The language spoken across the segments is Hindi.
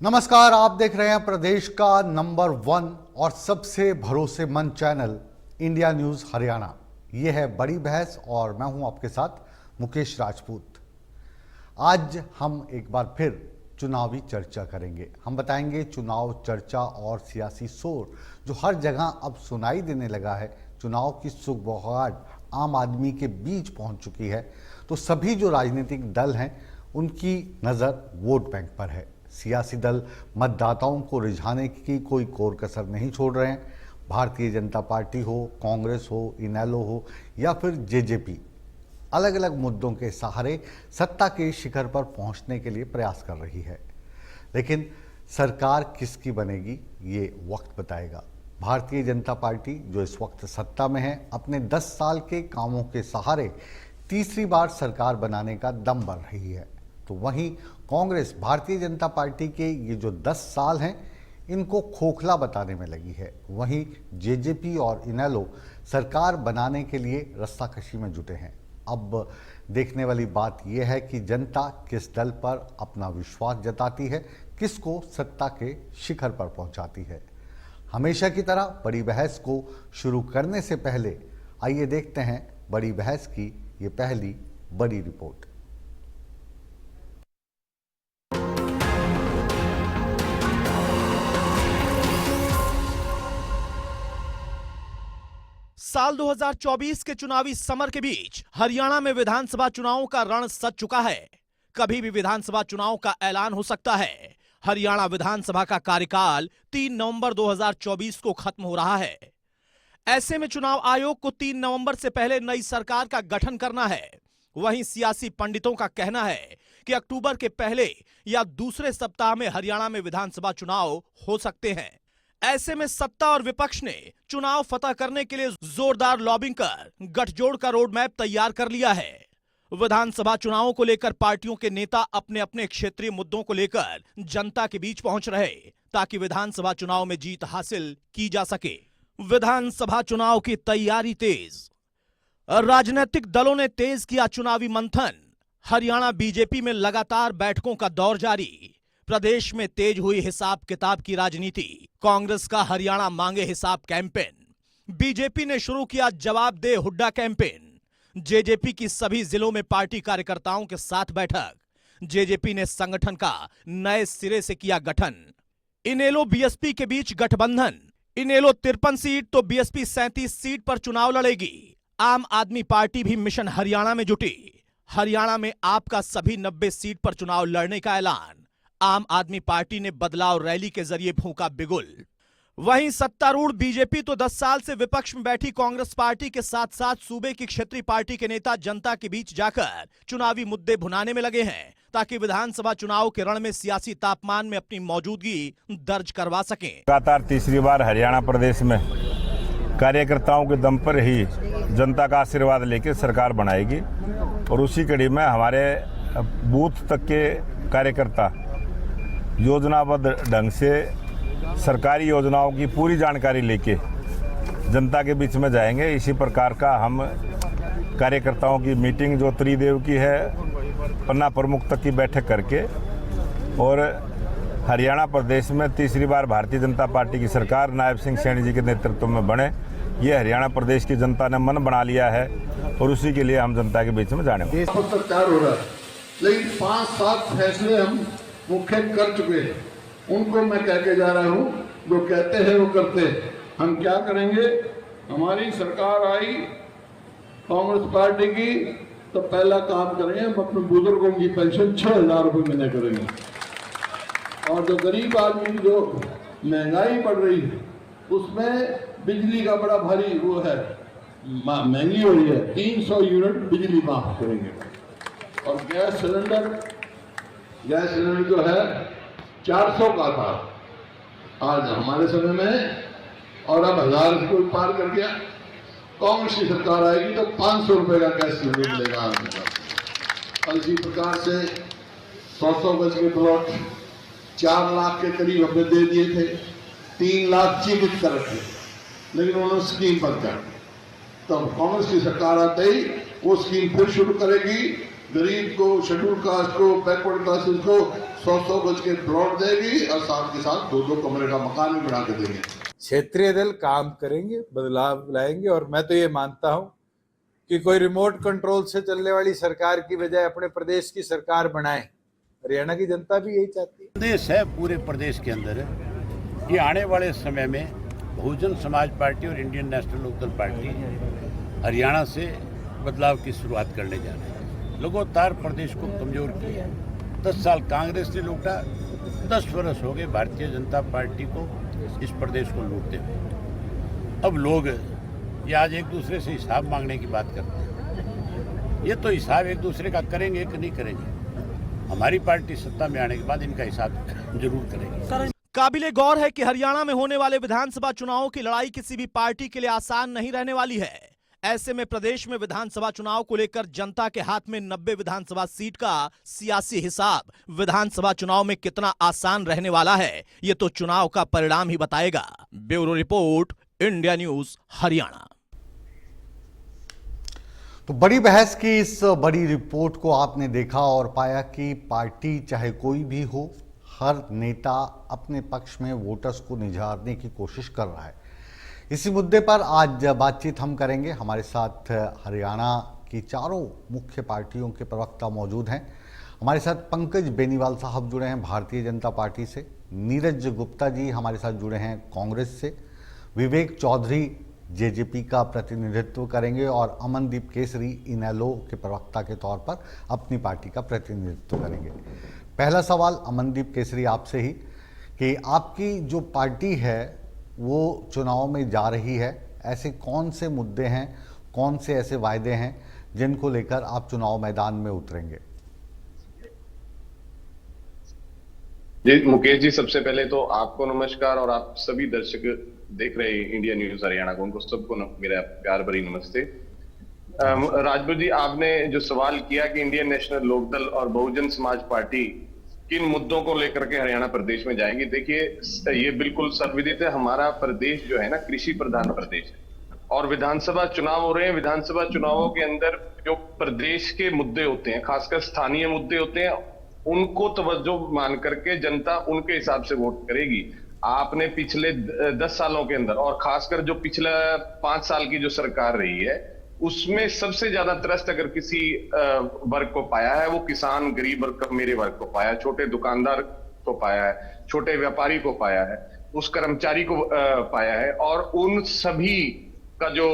नमस्कार, आप देख रहे हैं प्रदेश का नंबर 1 और सबसे भरोसेमंद चैनल इंडिया न्यूज हरियाणा। ये है बड़ी बहस और मैं हूं आपके साथ मुकेश राजपूत। आज हम एक बार फिर चुनावी चर्चा करेंगे। हम बताएंगे चुनाव चर्चा और सियासी शोर जो हर जगह अब सुनाई देने लगा है। चुनाव की सुगबुगाहट आम आदमी के बीच पहुंच चुकी है, तो सभी जो राजनीतिक दल हैं उनकी नज़र वोट बैंक पर है। सियासी दल मतदाताओं को रिझाने की कोई कोर कसर नहीं छोड़ रहे हैं। भारतीय जनता पार्टी हो, कांग्रेस हो, इनेलो हो या फिर जेजेपी, अलग अलग मुद्दों के सहारे सत्ता के शिखर पर पहुंचने के लिए प्रयास कर रही है। लेकिन सरकार किसकी बनेगी ये वक्त बताएगा। भारतीय जनता पार्टी जो इस वक्त सत्ता में है, अपने 10 साल के कामों के सहारे तीसरी बार सरकार बनाने का दम भर रही है। तो वहीं कांग्रेस भारतीय जनता पार्टी के ये जो 10 साल हैं इनको खोखला बताने में लगी है। वहीं जेजेपी और इनेलो सरकार बनाने के लिए रस्साकशी में जुटे हैं। अब देखने वाली बात यह है कि जनता किस दल पर अपना विश्वास जताती है, किसको सत्ता के शिखर पर पहुंचाती है। हमेशा की तरह बड़ी बहस को शुरू करने से पहले आइए देखते हैं बड़ी बहस की ये पहली बड़ी रिपोर्ट। साल 2024 के चुनावी समर के बीच हरियाणा में विधानसभा चुनावों का रण सज चुका है। कभी भी विधानसभा चुनाव का ऐलान हो सकता है। हरियाणा विधानसभा का कार्यकाल 3 नवंबर 2024 को खत्म हो रहा है। ऐसे में चुनाव आयोग को 3 नवंबर से पहले नई सरकार का गठन करना है। वहीं सियासी पंडितों का कहना है कि अक्टूबर के पहले या दूसरे सप्ताह में हरियाणा में विधानसभा चुनाव हो सकते हैं। ऐसे में सत्ता और विपक्ष ने चुनाव फतह करने के लिए जोरदार लॉबिंग कर गठजोड़ का रोड मैप तैयार कर लिया है। विधानसभा चुनावों को लेकर पार्टियों के नेता अपने अपने क्षेत्रीय मुद्दों को लेकर जनता के बीच पहुंच रहे ताकि विधानसभा चुनाव में जीत हासिल की जा सके। विधानसभा चुनाव की तैयारी तेज, राजनीतिक दलों ने तेज किया चुनावी मंथन। हरियाणा बीजेपी में लगातार बैठकों का दौर जारी। प्रदेश में तेज हुई हिसाब किताब की राजनीति। कांग्रेस का हरियाणा मांगे हिसाब कैंपेन। बीजेपी ने शुरू किया जवाब दे हुड्डा कैंपेन। जेजेपी की सभी जिलों में पार्टी कार्यकर्ताओं के साथ बैठक। जेजेपी ने संगठन का नए सिरे से किया गठन। इनेलो बीएसपी के बीच गठबंधन। इनेलो 53 सीट तो बीएसपी 37 सीट पर चुनाव लड़ेगी। आम आदमी पार्टी भी मिशन हरियाणा में जुटी। हरियाणा में आपका सभी 90 सीट पर चुनाव लड़ने का ऐलान। आम आदमी पार्टी ने बदलाव रैली के जरिए फूंका बिगुल। वहीं सत्तारूढ़ बीजेपी तो 10 साल से विपक्ष में बैठी कांग्रेस पार्टी के साथ साथ सूबे की क्षेत्रीय पार्टी के नेता जनता के बीच जाकर चुनावी मुद्दे भुनाने में लगे हैं ताकि विधानसभा चुनाव के रण में सियासी तापमान में अपनी मौजूदगी दर्ज करवा सकें। लगातार तीसरी बार हरियाणा प्रदेश में कार्यकर्ताओं के दम पर ही जनता का आशीर्वाद लेकर सरकार बनाएगी और उसी कड़ी में हमारे बूथ तक के कार्यकर्ता योजनाबद्ध ढंग से सरकारी योजनाओं की पूरी जानकारी लेके जनता के बीच में जाएंगे। इसी प्रकार का हम कार्यकर्ताओं की मीटिंग जो त्रिदेव की है, पन्ना प्रमुख तक की बैठक करके और हरियाणा प्रदेश में तीसरी बार भारतीय जनता पार्टी की सरकार नायब सिंह सैनी जी के नेतृत्व में बने, ये हरियाणा प्रदेश की जनता ने मन बना लिया है और उसी के लिए हम जनता के बीच में जाने। लेकिन 5-7 फैसले हम मुख्य कर चुके हैं, उनको मैं कह के जा रहा हूँ, जो कहते हैं वो करते हैं। हम क्या करेंगे, हमारी सरकार आई कांग्रेस पार्टी की तो पहला काम करेंगे, हम अपने बुजुर्गों की पेंशन 6,000 रुपये महीने करेंगे। और जो गरीब आदमी की जो महंगाई बढ़ रही है उसमें बिजली का बड़ा भारी वो है, महंगी हो रही है, 300 यूनिट बिजली माफ करेंगे। और गैस सिलेंडर जो है 400 का था आज हमारे समय में, और अब 1000 को पार कर गया। कांग्रेस की सरकार आएगी तो 500 रुपए का गैस सिलेंडर मिलेगा। और इसी प्रकार से 100 गज के प्लॉट 4 लाख के करीब हमें दे दिए थे, 3 लाख चिन्हित कर रखे, लेकिन उन्होंने स्कीम बंद कर दी। तो कांग्रेस की सरकार आते ही वो स्कीम फिर शुरू करेगी गरीब को, शेड्यूल कास्ट को, बैकवर्ड क्लासेस को 100-100 गज के प्लॉट देगी और साथ के साथ 2-2 कमरे का मकान भी बना के देंगे। क्षेत्रीय दल काम करेंगे, बदलाव लाएंगे और मैं तो ये मानता हूं कि कोई रिमोट कंट्रोल से चलने वाली सरकार की बजाय अपने प्रदेश की सरकार बनाए। हरियाणा की जनता भी यही चाहती है। प्रदेश है, पूरे प्रदेश के अंदर है। ये आने वाले समय में बहुजन समाज पार्टी और Indian National Lokdal Party Haryana से बदलाव की शुरुआत करने जा रहे हैं। लगातार प्रदेश को कमजोर किया। 10 साल कांग्रेस ने लूटा, 10 वर्ष हो गए भारतीय जनता पार्टी को इस प्रदेश को लूटते हुए। अब लोग ये आज एक दूसरे से हिसाब मांगने की बात करते हैं। ये तो हिसाब एक दूसरे का करेंगे कि नहीं करेंगे। हमारी पार्टी सत्ता में आने के बाद इनका हिसाब जरूर करेगी। काबिले गौर है कि हरियाणा में होने वाले विधानसभा चुनावों की लड़ाई किसी भी पार्टी के लिए आसान नहीं रहने वाली है। ऐसे में प्रदेश में विधानसभा चुनाव को लेकर जनता के हाथ में 90 विधानसभा सीट का सियासी हिसाब विधानसभा चुनाव में कितना आसान रहने वाला है, ये तो चुनाव का परिणाम ही बताएगा। Bureau report, India news, Haryana. तो बड़ी बहस की इस बड़ी रिपोर्ट को आपने देखा और पाया कि पार्टी चाहे कोई भी हो, हर नेता अपने पक्ष में वोटर्स को निझारने की कोशिश कर रहा है। इसी मुद्दे पर आज बातचीत हम करेंगे। हमारे साथ हरियाणा की चारों मुख्य पार्टियों के प्रवक्ता मौजूद हैं। हमारे साथ पंकज बेनीवाल साहब जुड़े हैं भारतीय जनता पार्टी से, नीरज गुप्ता जी हमारे साथ जुड़े हैं कांग्रेस से, विवेक चौधरी जेजेपी का प्रतिनिधित्व करेंगे और अमनदीप केसरी इनेलो के प्रवक्ता के तौर पर अपनी पार्टी का प्रतिनिधित्व करेंगे। पहला सवाल अमनदीप केसरी आपसे ही कि आपकी जो पार्टी है वो चुनाव में जा रही है, ऐसे कौन से मुद्दे हैं, कौन से ऐसे वायदे हैं जिनको लेकर आप चुनाव मैदान में उतरेंगे? जी मुकेश जी, सबसे पहले तो आपको नमस्कार और आप सभी दर्शक देख रहे हैं इंडिया न्यूज हरियाणा को, उनको सबको मेरा प्यार भरी नमस्ते। राजपूत जी, आपने जो सवाल किया कि इंडियन नेशनल लोकदल और बहुजन समाज पार्टी किन मुद्दों को लेकर के हरियाणा प्रदेश में जाएंगी, देखिए ये बिल्कुल सर्वविदित है। हमारा प्रदेश जो है ना कृषि प्रधान प्रदेश है और विधानसभा चुनाव हो रहे हैं। विधानसभा चुनावों के अंदर जो प्रदेश के मुद्दे होते हैं, खासकर स्थानीय मुद्दे होते हैं, उनको तवज्जो मान करके जनता उनके हिसाब से वोट करेगी। आपने पिछले 10 सालों के अंदर और खासकर जो पिछला 5 साल की जो सरकार रही है उसमें सबसे ज्यादा त्रस्त अगर किसी वर्ग को पाया है वो किसान, गरीब और मेरे वर्ग को पाया है, छोटे दुकानदार को पाया है, छोटे व्यापारी को पाया है, उस कर्मचारी को पाया है। और उन सभी का जो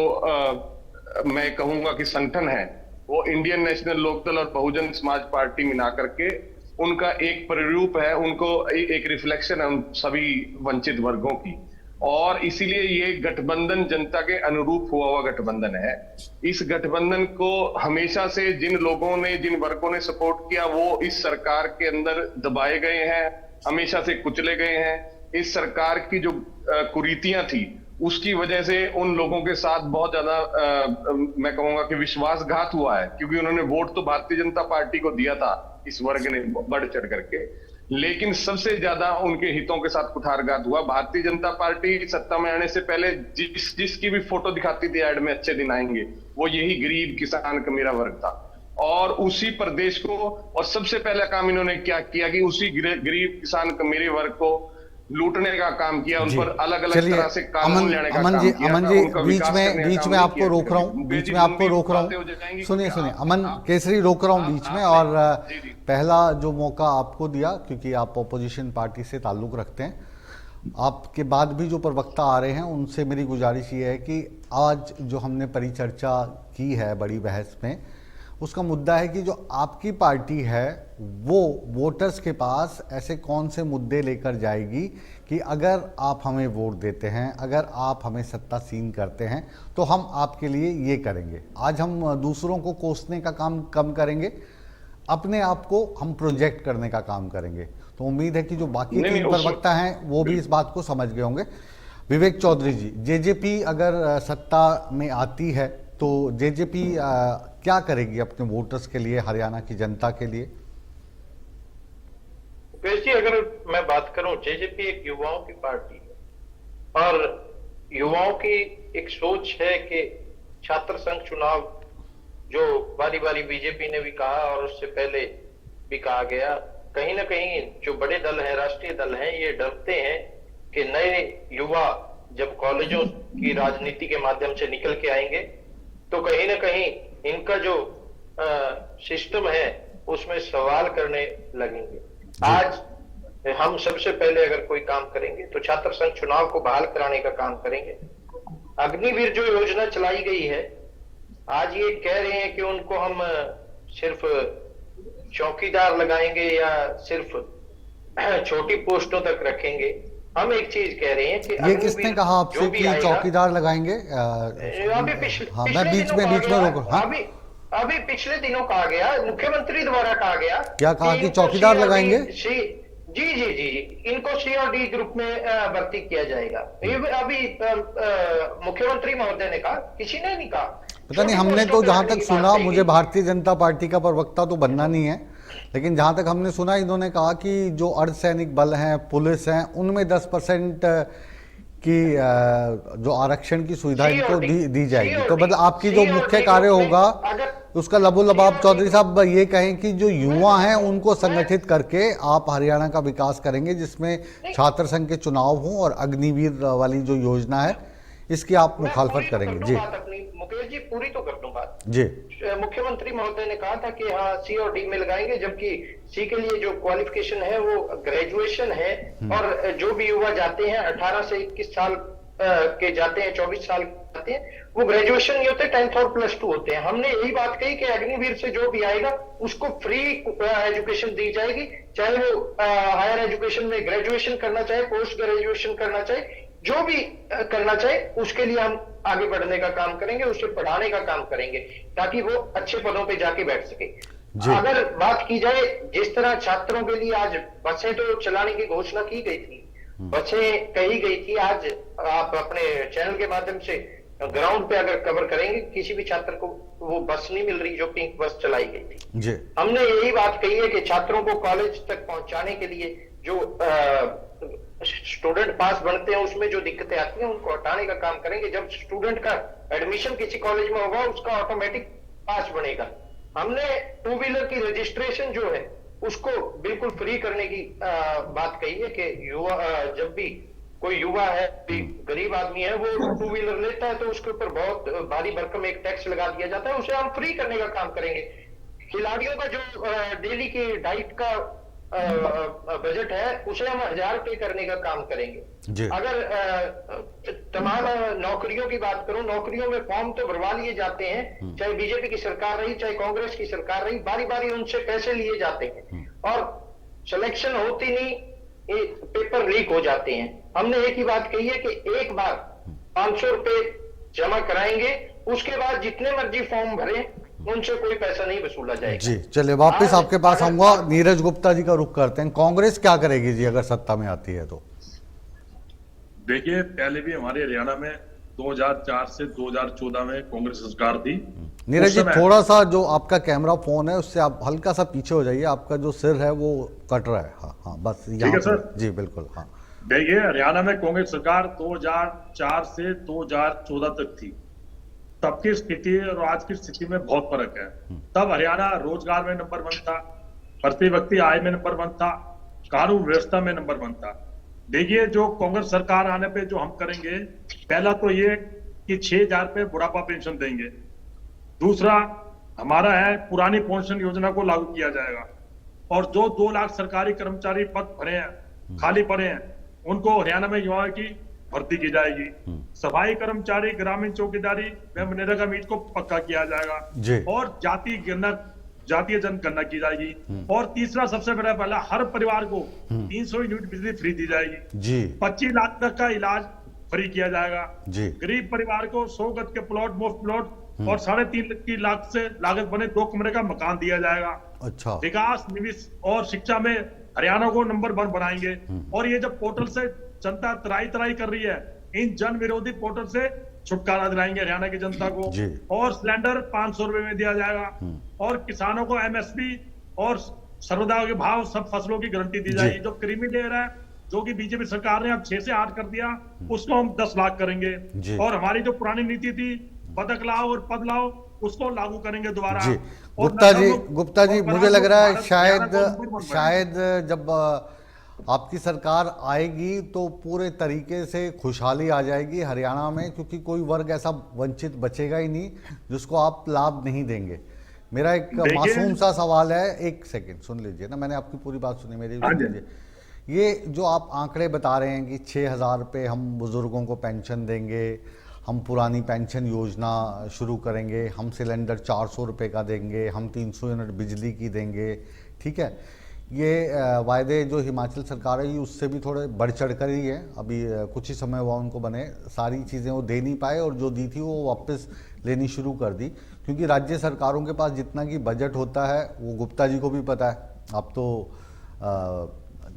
मैं कहूंगा कि संगठन है वो इंडियन नेशनल लोकदल और बहुजन समाज पार्टी मिला करके उनका एक प्ररूप है, उनको एक रिफ्लेक्शन है उन सभी वंचित वर्गों की। और इसीलिए ये गठबंधन जनता के अनुरूप हुआ हुआ गठबंधन है। इस गठबंधन को हमेशा से जिन लोगों ने, जिन वर्गों ने सपोर्ट किया वो इस सरकार के अंदर दबाए गए हैं, हमेशा से कुचले गए हैं। इस सरकार की जो कुरीतियां थी उसकी वजह से उन लोगों के साथ बहुत ज्यादा मैं कहूंगा कि विश्वासघात हुआ है, क्योंकि उन्होंने वोट तो भारतीय जनता पार्टी को दिया था इस वर्ग ने बढ़ चढ़ करके, लेकिन सबसे ज्यादा उनके हितों के साथ कुठारघात हुआ। भारतीय जनता पार्टी सत्ता में आने से पहले जिसकी भी फोटो दिखाती थी ऐड में अच्छे दिन आएंगे, वो यही गरीब किसान का मेरा वर्ग था। और उसी प्रदेश को, और सबसे पहला काम इन्होंने क्या किया कि उसी गरीब किसान का मेरे वर्ग को लूटने का काम किया, उन पर अलग अलग तरह से कानून लाने का काम किया। अमन जी बीच में आपको रोक रहा हूँ, सुनिए अमन केसरी, रोक रहा हूँ बीच में। और पहला जो मौका आपको दिया क्योंकि आप ऑपोजिशन पार्टी से ताल्लुक रखते हैं, आपके बाद भी जो प्रवक्ता आ रहे हैं उनसे मेरी गुजारिश ये है कि आज जो हमने परिचर्चा की है बड़ी बहस में, उसका मुद्दा है कि जो आपकी पार्टी है वो वोटर्स के पास ऐसे कौन से मुद्दे लेकर जाएगी कि अगर आप हमें वोट देते हैं, अगर आप हमें सत्तासीन करते हैं तो हम आपके लिए ये करेंगे। आज हम दूसरों को कोसने का काम कम करेंगे, अपने आप को हम प्रोजेक्ट करने का काम करेंगे। तो उम्मीद है कि जो बाकी 3 प्रवक्ता हैं वो भी इस बात को समझ गए होंगे। विवेक चौधरी जी, जेजेपी अगर सत्ता में आती है तो जेजेपी क्या करेगी अपने वोटर्स के लिए, हरियाणा की जनता के लिए? जी, अगर मैं बात करूं, जेजेपी एक युवाओं की पार्टी है और युवाओं की एक सोच है कि छात्र संघ चुनाव जो बारी बारी बीजेपी ने भी कहा और उससे पहले भी कहा गया, कहीं ना कहीं जो बड़े दल हैं, राष्ट्रीय दल हैं, ये डरते हैं कि नए युवा जब कॉलेजों की राजनीति के माध्यम से निकल के आएंगे तो कहीं ना कहीं इनका जो सिस्टम है उसमें सवाल करने लगेंगे। आज हम सबसे पहले अगर कोई काम करेंगे तो छात्र संघ चुनाव को बहाल कराने का काम करेंगे। अग्निवीर जो योजना चलाई गई है, आज ये कह रहे हैं कि उनको हम सिर्फ चौकीदार लगाएंगे या सिर्फ छोटी पोस्टों तक रखेंगे। हम एक चीज कह रहे हैं कि ये किसने कहा आपसे कि चौकीदार लगाएंगे? अभी मैं बीच में रोक। हाँ, अभी पिछले दिनों कहा गया, मुख्यमंत्री द्वारा कहा गया। क्या कहा कि चौकीदार लगाएंगे? जी जी जी, इनको सी और डी ग्रुप में भर्ती किया जाएगा। ये अभी मुख्यमंत्री महोदय ने कहा, किसी ने नहीं कहा। पता नहीं, हमने तो जहां तक सुना, मुझे भारतीय जनता पार्टी का प्रवक्ता तो बनना नहीं है, लेकिन जहां तक हमने सुना इन्होंने कहा कि जो अर्धसैनिक बल हैं, पुलिस हैं, उनमें 10% की जो आरक्षण की सुविधा इनको दी जाएगी। तो मतलब आपकी जो मुख्य कार्य होगा उसका लबोलबाब चौधरी साहब ये कहें कि जो युवा हैं उनको संगठित करके आप हरियाणा का विकास करेंगे, जिसमें छात्र संघ के चुनाव हों और अग्निवीर वाली जो योजना है इसकी आप मुखालफत करेंगे। जी मुकेश जी, पूरी तो कर दूं बात जी। मुख्यमंत्री महोदय ने कहा था कि हाँ सी और डी में लगाएंगे, जबकि सी के लिए जो क्वालिफिकेशन है वो ग्रेजुएशन है। और जो भी युवा जाते हैं 18 से 21 साल के जाते हैं, 24 साल जाते हैं, वो ग्रेजुएशन नहीं होते, 10th और +2 होते हैं। हमने यही बात कही कि अग्निवीर से जो भी आएगा उसको फ्री एजुकेशन दी जाएगी, चाहे वो हायर एजुकेशन में ग्रेजुएशन करना चाहे, पोस्ट ग्रेजुएशन करना चाहे, जो भी करना चाहे, उसके लिए हम आगे बढ़ने का काम करेंगे, उसे पढ़ाने का काम करेंगे ताकि वो अच्छे पदों पे जाके बैठ सके। अगर बात की जाए जिस तरह छात्रों के लिए आज बसें तो चलाने की घोषणा की गई थी, बसें कही गई थी, आज आप अपने चैनल के माध्यम से ग्राउंड पे अगर कवर करेंगे, किसी भी छात्र को वो बस नहीं मिल रही जो पिंक बस चलाई गई थी। जी। हमने यही बात कही है कि छात्रों को कॉलेज तक पहुंचाने के लिए जो स्टूडेंट पास बनते हैं उसमें जो दिक्कतें आती हैं उनको हटाने का काम करेंगे। जब स्टूडेंट का एडमिशन किसी कॉलेज में होगा उसका ऑटोमेटिक पास बनेगा। हमने 2 व्हीलर की रजिस्ट्रेशन जो है उसको बिल्कुल फ्री करने की बात कही है कि युवा जब भी कोई युवा है, गरीब आदमी है, वो 2 व्हीलर लेता है तो उसके ऊपर बहुत भारी भरकम एक टैक्स लगा दिया जाता है, उसे हम फ्री करने का काम करेंगे। खिलाड़ियों का जो डेली की डाइट का बजट है उसे हम 1000 रुपए करने का काम करेंगे। अगर तमाम नौकरियों की बात करूं, नौकरियों में फॉर्म तो भरवा लिए जाते हैं, चाहे बीजेपी की सरकार रही चाहे कांग्रेस की सरकार रही, बारी बारी उनसे पैसे लिए जाते हैं और सिलेक्शन होती नहीं, पेपर लीक हो जाते हैं। हमने एक ही बात कही है कि एक बार 500 रुपए जमा कराएंगे, उसके बाद जितने मर्जी फॉर्म भरें उनसे कोई पैसा नहीं वसूला जाएगा। जी चलिए, वापस आपके पास आऊंगा। नीरज गुप्ता जी का रुख करते हैं। कांग्रेस क्या करेगी जी अगर सत्ता में आती है तो? देखिए, पहले भी हमारे हरियाणा में 2004 से 2014 में कांग्रेस सरकार थी। नीरज जी, थोड़ा सा जो आपका कैमरा फोन है उससे आप हल्का सा पीछे हो जाइए, आपका जो सिर है वो कट रहा है। हाँ हाँ, बस ठीक है सर। जी बिल्कुल। हाँ देखिए, हरियाणा में कांग्रेस सरकार 2004 से 2014 तक थी। तब की स्थिति और आज की स्थिति में बहुत फर्क है। तब हरियाणा रोजगार में नंबर 1 था, प्रति व्यक्ति आय में नंबर 1 था, कानून व्यवस्था में नंबर 1 था। देखिए, जो कांग्रेस सरकार आने पे जो हम करेंगे, पहला तो ये कि 6000 रुपए बुढ़ापा पेंशन देंगे। दूसरा हमारा है पुरानी पेंशन योजना को लागू किया जाएगा और जो 2 लाख सरकारी कर्मचारी पद भरे हैं, खाली पड़े हैं, उनको हरियाणा में युवाओं की भर्ती की जाएगी। सफाई कर्मचारी, ग्रामीण चौकीदारी में मनरेगा मीट को पक्का किया जाएगा और जातीय जनगणना की जाएगी। और तीसरा सबसे बड़ा पहला, हर परिवार को 300 यूनिट बिजली फ्री दी जाएगी। 25 लाख तक का इलाज फ्री किया जाएगा। गरीब परिवार को 100 गज के प्लॉट, मुफ्त प्लॉट और 3.5 लाख से लागत बने 2 कमरे का मकान दिया जाएगा। अच्छा। विकास, निवेश और शिक्षा में हरियाणा को नंबर 1 बनाएंगे। और ये जब पोर्टल से जनता तराई कर रही है, इन जन विरोधी पोर्टल से छुटकारा दिलाएंगे हरियाणा की जनता को। और सिलेंडर 500 रुपए में दिया जाएगा और किसानों को MSP और सर्वदा के भाव सब फसलों की गारंटी दी जाएगी। जो क्रीमी लेयर है, जो कि बीजेपी सरकार ने अब 6 से 8 कर दिया, उसको हम 10 लाख करेंगे। और हमारी जो पुरानी नीति थी, पदक लाओ और पद लाओ, उसको लागू करेंगे दोबारा। जी और गुप्ता जी मुझे लग रहा है शायद जब आपकी सरकार आएगी तो पूरे तरीके से खुशहाली आ जाएगी हरियाणा में, क्योंकि कोई वर्ग ऐसा वंचित बचेगा ही नहीं जिसको आप लाभ नहीं देंगे। मेरा एक मासूम सा सवाल है, एक सेकंड सुन लीजिए ना, मैंने आपकी पूरी बात सुनी, मेरी सुन लीजिए। ये जो आप आंकड़े बता रहे हैं कि 6,000 रुपये हम बुजुर्गों को पेंशन देंगे, हम पुरानी पेंशन योजना शुरू करेंगे, हम सिलेंडर 400 रुपये का देंगे, हम 300 यूनिट बिजली की देंगे, ठीक है, ये वायदे जो हिमाचल सरकार है ये उससे भी थोड़े बढ़ चढ़ कर ही है। अभी कुछ ही समय हुआ उनको बने, सारी चीज़ें वो दे नहीं पाए और जो दी थी वो वापस लेनी शुरू कर दी, क्योंकि राज्य सरकारों के पास जितना कि बजट होता है वो गुप्ता जी को भी पता है। आप तो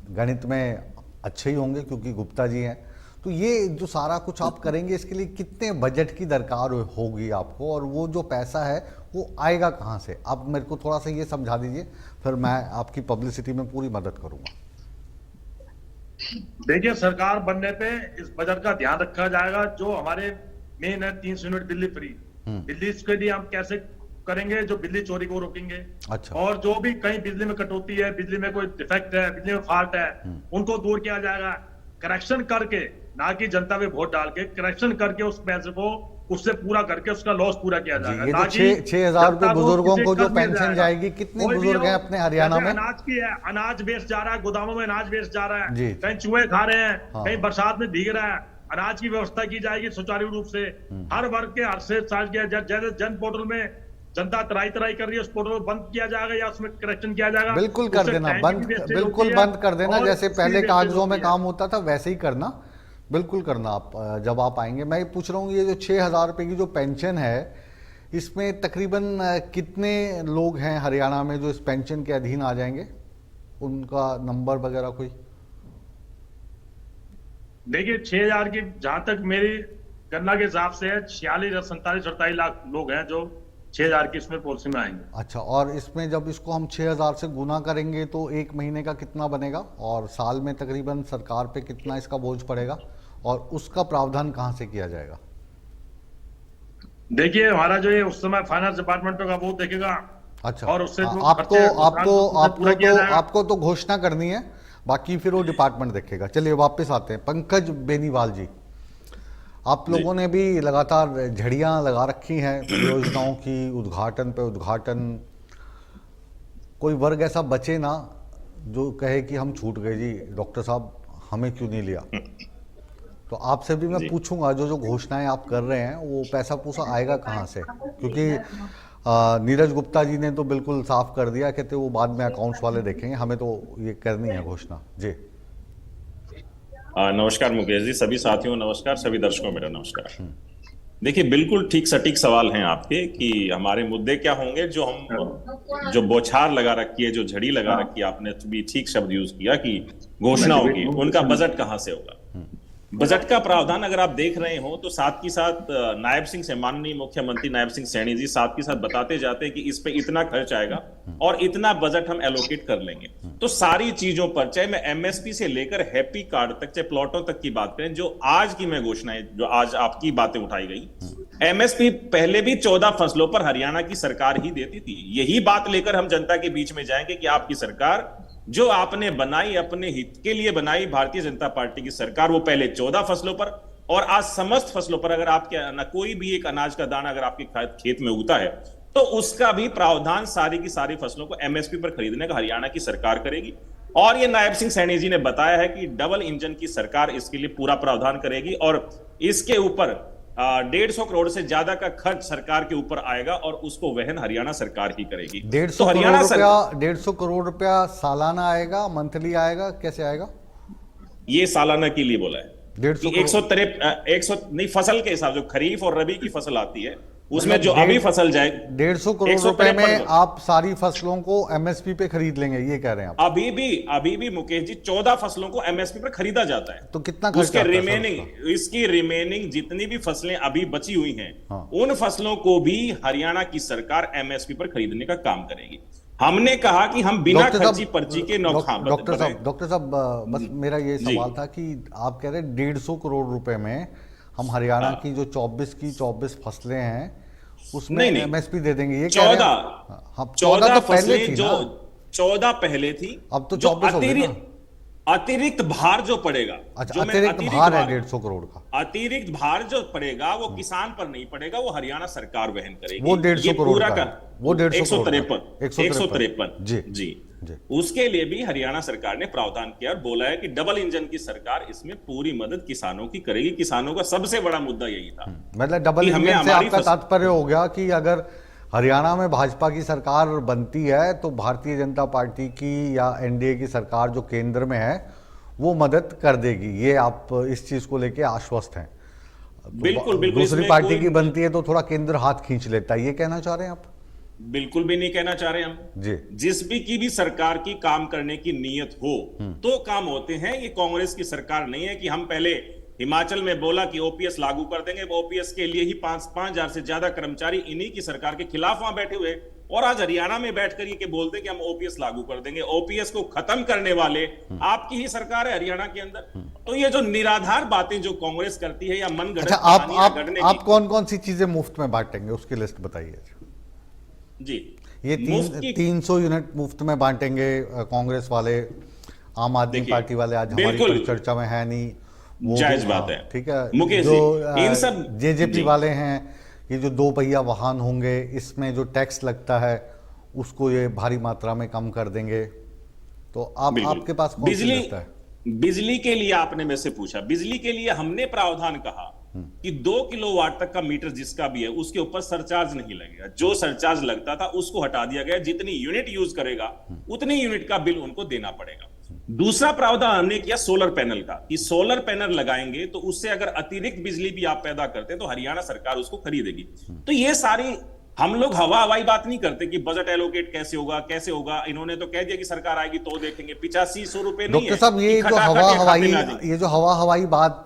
गणित में अच्छे ही होंगे क्योंकि गुप्ता जी हैं। तो ये जो सारा कुछ आप करेंगे इसके लिए कितने बजट की दरकार होगी आपको, और वो जो पैसा है वो आएगा कहाँ से? आप मेरे को थोड़ा सा ये समझा दीजिए, फिर मैं आपकी पब्लिसिटी में पूरी मदद करूंगा। देखिए, सरकार बनने पे इस बजट का ध्यान रखा जाएगा। जो हमारे मेन है 300 यूनिट बिजली फ्री, बिजली के लिए हम कैसे करेंगे, जो बिजली चोरी को रोकेंगे। अच्छा। और जो भी कहीं बिजली में कटौती है, बिजली में कोई डिफेक्ट है, बिजली में फॉल्ट है, उनको दूर किया जाएगा। करेक्शन करके, ना कि जनता पे वोट डाल के, करेक्शन करके उस पैसे को उससे पूरा करके उसका लॉस पूरा किया जाएगा। ये तो 6,000 रुपए बुजुर्गों को जो पेंशन जाएगी, कितने बुजुर्ग हैं अपने हरियाणा में? अनाज की है, अनाज वेस्ट जा रहा है, गोदामों में अनाज वेस्ट जा रहा है, कहीं चूहे खा रहे हैं, कहीं बरसात में भीग रहा है। अनाज की व्यवस्था की जाएगी सुचारू रूप से, हर वर्ग के हर से साल किया। जैसे जन पोर्टल में जनता तराई कर रही है, उस पोर्टल बंद किया जाएगा या उसमें करेक्शन किया जाएगा? बिल्कुल कर देना, बिल्कुल बंद कर देना। जैसे पहले कागजों में काम होता था वैसे ही करना, बिल्कुल करना। आप जब आप आएंगे, मैं पूछ रहा हूँ ये जो 6,000 रुपये की जो पेंशन है, इसमें तकरीबन कितने लोग हैं हरियाणा में जो इस पेंशन के अधीन आ जाएंगे? उनका नंबर वगैरह कोई? देखिए, 6,000 की जहां तक मेरी गणना के हिसाब से 46-47 लाख लोग हैं जो 6,000 की इसमें पॉलिसी में आएंगे। अच्छा, और इसमें जब इसको हम 6,000 से गुना करेंगे तो एक महीने का कितना बनेगा, और साल में तकरीबन सरकार पे कितना इसका बोझ पड़ेगा, और उसका प्रावधान कहाँ से किया जाएगा? देखिए, हमारा जो ये उस समय फाइनेंस डिपार्टमेंट का वो देखेगा। अच्छा, और उससे आपको तो घोषणा करनी है, बाकी फिर वो डिपार्टमेंट देखेगा। चलिए वापस आते हैं। पंकज बेनीवाल जी, आप लोगों ने भी लगातार झड़ियां लगा रखी हैं योजनाओं की, उद्घाटन पे उद्घाटन। कोई वर्ग ऐसा बचे ना जो कहे कि हम छूट गए जी, डॉक्टर साहब हमें क्यों नहीं लिया? तो आपसे भी मैं पूछूंगा, जो घोषणाएं आप कर रहे हैं वो पैसा पूसा आएगा कहाँ से? क्योंकि नीरज गुप्ता जी ने तो बिल्कुल साफ कर दिया, कहते वो बाद में अकाउंट्स वाले देखेंगे, हमें तो ये करनी है घोषणा। जी नमस्कार मुकेश जी, सभी साथियों नमस्कार, सभी दर्शकों मेरा नमस्कार। देखिए, बिल्कुल ठीक सटीक सवाल हैं आपके कि हमारे मुद्दे क्या होंगे। जो बौछार लगा रखी है, जो झड़ी लगा रखी है, आपने भी ठीक शब्द यूज किया कि घोषणा होगी, उनका बजट कहाँ से होगा? बजट का प्रावधान अगर आप देख रहे हो तो साथ ही साथ नायब सिंह से, माननीय मुख्यमंत्री नायब सिंह सैनी जी साथ ही साथ बताते जाते हैं कि इस पे इतना खर्च आएगा और इतना बजट हम एलोकेट कर लेंगे। तो सारी चीजों पर, चाहे मैं एमएसपी से लेकर हैप्पी कार्ड तक, चाहे प्लॉटों तक की बात करें, जो आज की मैं घोषणाएं, जो आज आपकी बातें उठाई गई, एमएसपी पहले भी 14 फसलों पर हरियाणा की सरकार ही देती थी। यही बात लेकर हम जनता के बीच में जाएंगे कि आपकी सरकार जो आपने बनाई, अपने हित के लिए बनाई, भारतीय जनता पार्टी की सरकार, वो पहले 14 फसलों पर और आज समस्त फसलों पर, अगर आपके कोई भी एक अनाज का दाना अगर आपके खेत में उगता है तो उसका भी प्रावधान सारी की सारी फसलों को एमएसपी पर खरीदने का हरियाणा की सरकार करेगी। और ये नायब सिंह सैनी जी ने बताया है कि डबल इंजन की सरकार इसके लिए पूरा प्रावधान करेगी और इसके ऊपर 150 करोड़ से ज्यादा का खर्च सरकार के ऊपर आएगा और उसको वहन हरियाणा सरकार ही करेगी। 150 करोड़ रुपया सालाना आएगा, मंथली आएगा, कैसे आएगा? ये सालाना के लिए बोला है। 150 नहीं, फसल के हिसाब, जो खरीफ और रबी की फसल आती है उसमें जो अभी फसल जाए 150 करोड़ रुपए में आप सारी फसलों को एमएसपी पे खरीद लेंगे, ये कह रहे हैं आप? अभी भी मुकेश जी 14 फसलों को एमएसपी पर खरीदा जाता है। तो कितना खर्च उसके इसकी रिमेनिंग जितनी भी फसलें अभी बची हुई हैं, उन फसलों को भी हरियाणा की सरकार एमएसपी पर खरीदने का काम करेगी। हमने कहा कि हम बिना खर्ची पर्ची के डॉक्टर साहब बस मेरा ये सवाल था कि आप कह रहे 150 करोड़ रुपए में हम हरियाणा की जो 24 फसलें हैं उसमें नहीं, नहीं। एमएसपी दे देंगे, ये कह रहे हैं। 14 हाँ, 14 तो पहले फसलें थी जो ना। 14 पहले थी, अब तो जो 24 हो गई ना। अतिरिक्त भार जो पड़ेगा, अच्छा, जो मैं अतिरिक्त भार है 150 करोड़ का। अतिरिक्त भार जो पड़ेगा वो किसान पर नहीं पड़ेगा, वो हरियाणा सरकार वहन करेगी। वो 150 ये करोड़ पूरा का का है। वो 150 करोड़ का। 153 जी। जी। जी। उसके लिए भी हरियाणा सरकार ने प्रावधान किया और बोला है कि डबल इंजन की सरकार इसमें पूरी मदद किसानों की करेगी। किसानों का सबसे बड़ा मुद्दा यही था। मतलब डबल कि हमें इंजन से हमारी आपका फसल- तात्पर्य हो गया कि अगर हरियाणा में भाजपा की सरकार बनती है तो भारतीय जनता पार्टी की या एनडीए की सरकार जो केंद्र में है वो मदद कर देगी, ये आप इस चीज को लेके आश्वस्त हैं। तो बिल्कुल, बिल्कुल, दूसरी इसमें पार्टी कोई- की बनती है तो थोड़ा केंद्र हाथ खींच लेता है, ये कहना चाह रहे हैं आप? बिल्कुल भी नहीं कहना चाह रहे हम। जी। जिस भी की भी सरकार की काम करने की नीयत हो तो काम होते हैं। ये कांग्रेस की सरकार नहीं है कि हम पहले हिमाचल में बोला कि ओपीएस लागू कर देंगे, ओपीएस के लिए ही 5,000 से ज्यादा कर्मचारी इन्हीं की सरकार के खिलाफ वहां बैठे हुए, और आज हरियाणा में बैठकर ये बोलते कि हम ओपीएस लागू कर देंगे। ओपीएस को खत्म करने वाले आपकी ही सरकार है हरियाणा के अंदर। तो ये जो निराधार बातें जो कांग्रेस करती है या मनगढ़ंत अच्छा, कहानियां गढ़ने आप की- कौन कौन सी चीजें मुफ्त में बांटेंगे उसकी लिस्ट बताइए। जी, ये मुफ्त की- 300 यूनिट मुफ्त में बांटेंगे कांग्रेस वाले, आम आदमी देखिए, पार्टी वाले आज हमारी बिल्कुल परिचर्चा में है नहीं, वो जायज भी- बात हाँ, है। ठीक है। मुकेश जो जी, इन सब जेजेपी जी। वाले हैं, ये जो 2 पहिया वाहन होंगे इसमें जो टैक्स लगता है उसको ये भारी मात्रा में कम कर देंगे। तो बिल्कुल। आपके पास कौन सी बिजली लिस्ट है? बिजली के लिए आपने मेरे से पूछा, बिजली के लिए हमने प्रावधान कहा कि 2 किलोवाट तक का मीटर जिसका भी है उसके ऊपर सरचार्ज नहीं लगेगा। जो सरचार्ज लगता था उसको हटा दिया गया, जितनी यूनिट यूज करेगा उतनी यूनिट का बिल उनको देना पड़ेगा। दूसरा प्रावधान हमने किया सोलर पैनल का, कि सोलर पैनल लगाएंगे तो उससे अगर अतिरिक्त बिजली भी आप पैदा करते हैं तो हरियाणा सरकार उसको खरीदेगी। तो ये सारी हम लोग हवाई बात नहीं करते कि बजट एलोकेट कैसे होगा। इन्होंने तो कह दिया कि सरकार आएगी तो देखेंगे। 8500 रुपए नहीं डॉक्टर है साहब, ये कि जो खटाखट हवा ये खाते हवाई में आ जाएंगे। ये जो हवा हवाई बात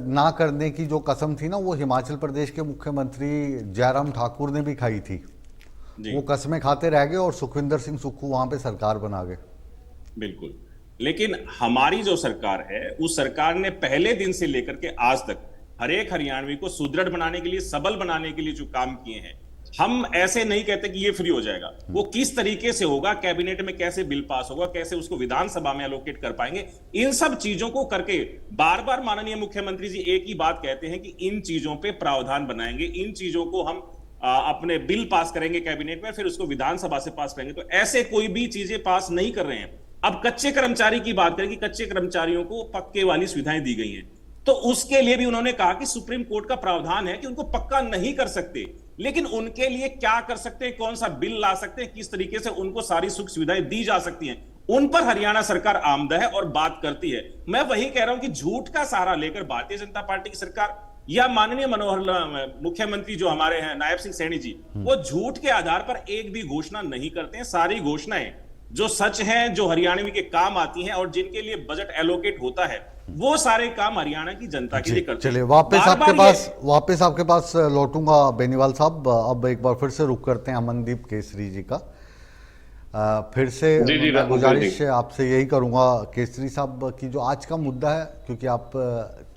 ना करने की जो कसम थी ना, वो हिमाचल प्रदेश के मुख्यमंत्री जयराम ठाकुर ने भी खाई थी। जी। वो कसमें खाते रह गए और सुखविंदर सिंह सुक्खू वहां पे सरकार बना गए। बिल्कुल, लेकिन हमारी जो सरकार है उस सरकार ने पहले दिन से लेकर के आज तक हर एक हरियाणवी को सुदृढ़ बनाने के लिए, सबल बनाने के लिए जो काम किए हैं, हम ऐसे नहीं कहते कि ये फ्री हो जाएगा। वो किस तरीके से होगा, कैबिनेट में कैसे बिल पास होगा, कैसे उसको विधानसभा में एलोकेट कर पाएंगे, इन सब चीजों को करके बार बार माननीय मुख्यमंत्री जी एक ही बात कहते हैं कि इन चीजों पे प्रावधान बनाएंगे, इन चीजों को हम अपने बिल पास करेंगे कैबिनेट में, फिर उसको विधानसभा से पास करेंगे। तो ऐसे कोई भी चीजें पास नहीं कर रहे हैं। अब कच्चे कर्मचारी की बात करें कि कच्चे कर्मचारियों को पक्के वाली सुविधाएं दी गई हैं, तो उसके लिए भी उन्होंने कहा कि सुप्रीम कोर्ट का प्रावधान है कि उनको पक्का नहीं कर सकते, लेकिन उनके लिए क्या कर सकते हैं, कौन सा बिल ला सकते हैं, किस तरीके से उनको सारी सुख सुविधाएं दी जा सकती हैं, उन पर हरियाणा सरकार आमदा है और बात करती है। मैं वही कह रहा हूं कि झूठ का सहारा लेकर भारतीय जनता पार्टी की सरकार या माननीय मनोहर लाल मुख्यमंत्री जो हमारे हैं नायब सिंह सैनी जी, वो झूठ के आधार पर एक भी घोषणा नहीं करते हैं। सारी घोषणाएं जो सच हैं, जो हरियाणवी के काम आती हैं और जिनके लिए बजट एलोकेट होता है, वो सारे काम हरियाणा की जनता के लिए करते हैं। चलिए वापस आपके पास लौटूंगा बेनीवाल साहब। अब एक बार फिर से रुक करते हैं अमनदीप केसरी जी का। फिर से मैं गुजारिश आपसे यही करूंगा केसरी साहब की जो आज का मुद्दा है, क्योंकि आप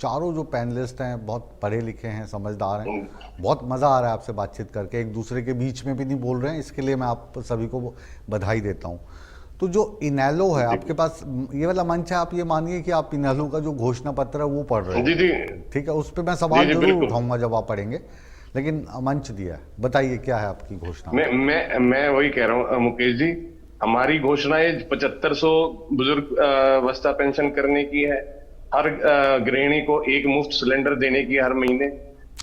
चारों जो पैनलिस्ट हैं बहुत पढ़े लिखे हैं, समझदार हैं, बहुत मज़ा आ रहा है आपसे बातचीत करके, एक दूसरे के बीच में भी नहीं बोल रहे हैं, इसके लिए मैं आप सभी को बधाई देता हूं। तो जो इनेलो है आपके पास, ये वाला मंच है, आप ये मानिए कि आप इनेलो का जो घोषणा पत्र है वो पढ़ रहे हैं। जी, ठीक है, उस पर मैं सवाल जरूर उठाऊंगा जब आप पढ़ेंगे, लेकिन मंच दिया है, बताइए क्या है आपकी घोषणा? मैं वही कह रहा हूँ मुकेश जी, हमारी घोषणा है 7500 बुजुर्ग अवस्था पेंशन करने की है, हर गृहिणी को एक मुफ्त सिलेंडर देने की हर महीने,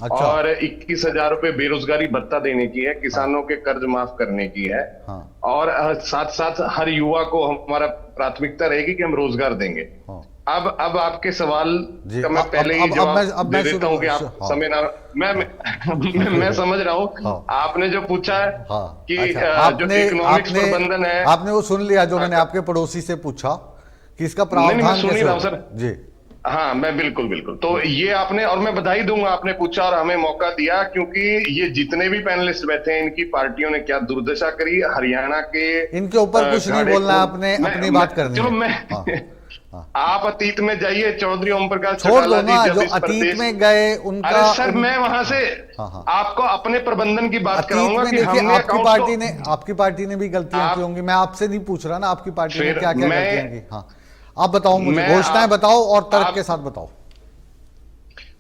अच्छा। और 21,000 रुपए बेरोजगारी भत्ता देने की है, किसानों के कर्ज माफ करने की है, और साथ साथ हर युवा को हमारा प्राथमिकता रहेगी कि हम रोजगार देंगे। अब आपके सवाल का मैं पहले ही जवाब दे देता हूँ कि आप समय ना, मैं समझ रहा हूँ आपने जो पूछा है कि जो इकोनॉमिक्स प्रबंधन है, आपने वो सुन लिया जो मैंने आपके पड़ोसी से पूछा कि इसका प्रावधान सुन ही रहा हूँ सर जी। हाँ, मैं बिल्कुल तो ये आपने, और मैं बधाई दूंगा, आपने पूछा और हमें मौका दिया, क्योंकि ये जितने भी पैनलिस्ट बैठे हैं इनकी पार्टियों ने क्या दुर्दशा करी हरियाणा के, इनके ऊपर कुछ नहीं बोलना है, आपने अपनी बात करनी है। चलो आप अतीत में जाइए, चौधरी ओम प्रकाश छोड़ दो चौटाला ना, जी जब जो इस अतीत प्रदेश में गए उनका। अरे सर मैं वहां से हाँ। आपको अपने प्रबंधन की बात अतीत कराऊंगा में कि देखिए, हमने आपकी पार्टी ने भी गलतियां की होंगी। मैं आपसे नहीं पूछ रहा ना आपकी पार्टी ने फिर क्या क्या मैं- गलतियां की। हाँ, आप बताओ मुझे, मैं घोषणाएं बताओ और तर्क के साथ बताओ।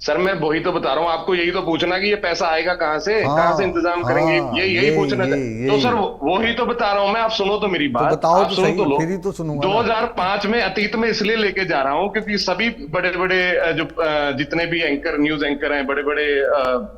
सर मैं वही तो बता रहा हूँ आपको, यही तो पूछना कि ये पैसा आएगा कहाँ से, हाँ, कहाँ से इंतजाम करेंगे, ये पूछना था। तो सर वही तो बता रहा हूँ मैं, आप सुनो तो मेरी बात, बताओ आप तो सुनो सही, तो लो। फिर ही तो सुनूंगा ना। 2005 में अतीत में इसलिए लेके जा रहा हूँ क्योंकि सभी बड़े बड़े जो जितने भी एंकर, न्यूज एंकर हैं, बड़े बड़े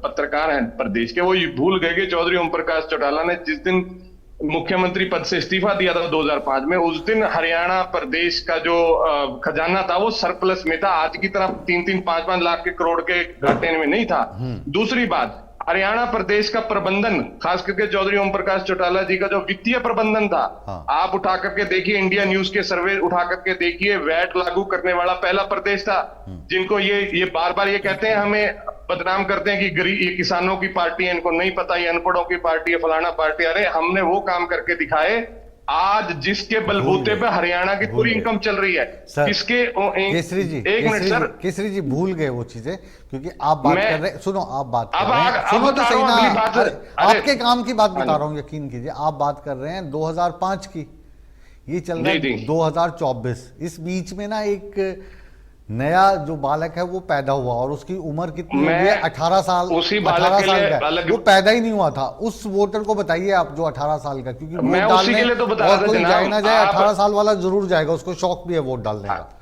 पत्रकार हैं प्रदेश के, वो ये भूल गए कि चौधरी ओम प्रकाश चौटाला ने जिस दिन मुख्यमंत्री पद से इस्तीफा दिया था 2005 में, उस दिन हरियाणा प्रदेश का जो खजाना था वो सरप्लस में था। आज की तरह 3-5 लाख के करोड़ के घाटे में नहीं था। दूसरी बात, हरियाणा प्रदेश का प्रबंधन, खास करके चौधरी ओम प्रकाश चौटाला जी का जो वित्तीय प्रबंधन था, आप उठा करके देखिए, इंडिया न्यूज के सर्वे उठा करके देखिए, वैट लागू करने वाला पहला प्रदेश था। जिनको ये बार बार ये कहते हैं, हमें बदनाम करते हैं कि गरीब, ये किसानों की पार्टी है, इनको नहीं पता, ये अनपढ़ों की पार्टी है, फलाना पार्टी। अरे हमने वो काम करके दिखाए आज जिसके बलबूते पे हरियाणा की पूरी इनकम चल रही है। किसके केसरी जी, एक मिनट सर, केसरी जी भूल गए वो चीजें, क्योंकि आप बात कर रहे, सुनो आप बात कर रहे हैं, अब सुनो तो सही ना, आपके अरे, काम की बात बता रहा हूँ, यकीन कीजिए। आप बात कर रहे हैं 2005 की, ये चल रहा है 2024। इस बीच में ना एक नया जो बालक है वो पैदा हुआ और उसकी उम्र कितनी होगी? 18 साल। उसी 18 साल का अलग वो पैदा ही नहीं हुआ था। उस वोटर को बताइए आप जो 18 साल का, क्योंकि मैं वोट उसी के लिए तो बता रहा और था कोई जनाब, जाए ना जाए, आप- 18 साल वाला जरूर जाएगा, उसको शौक भी है वोट डालने का।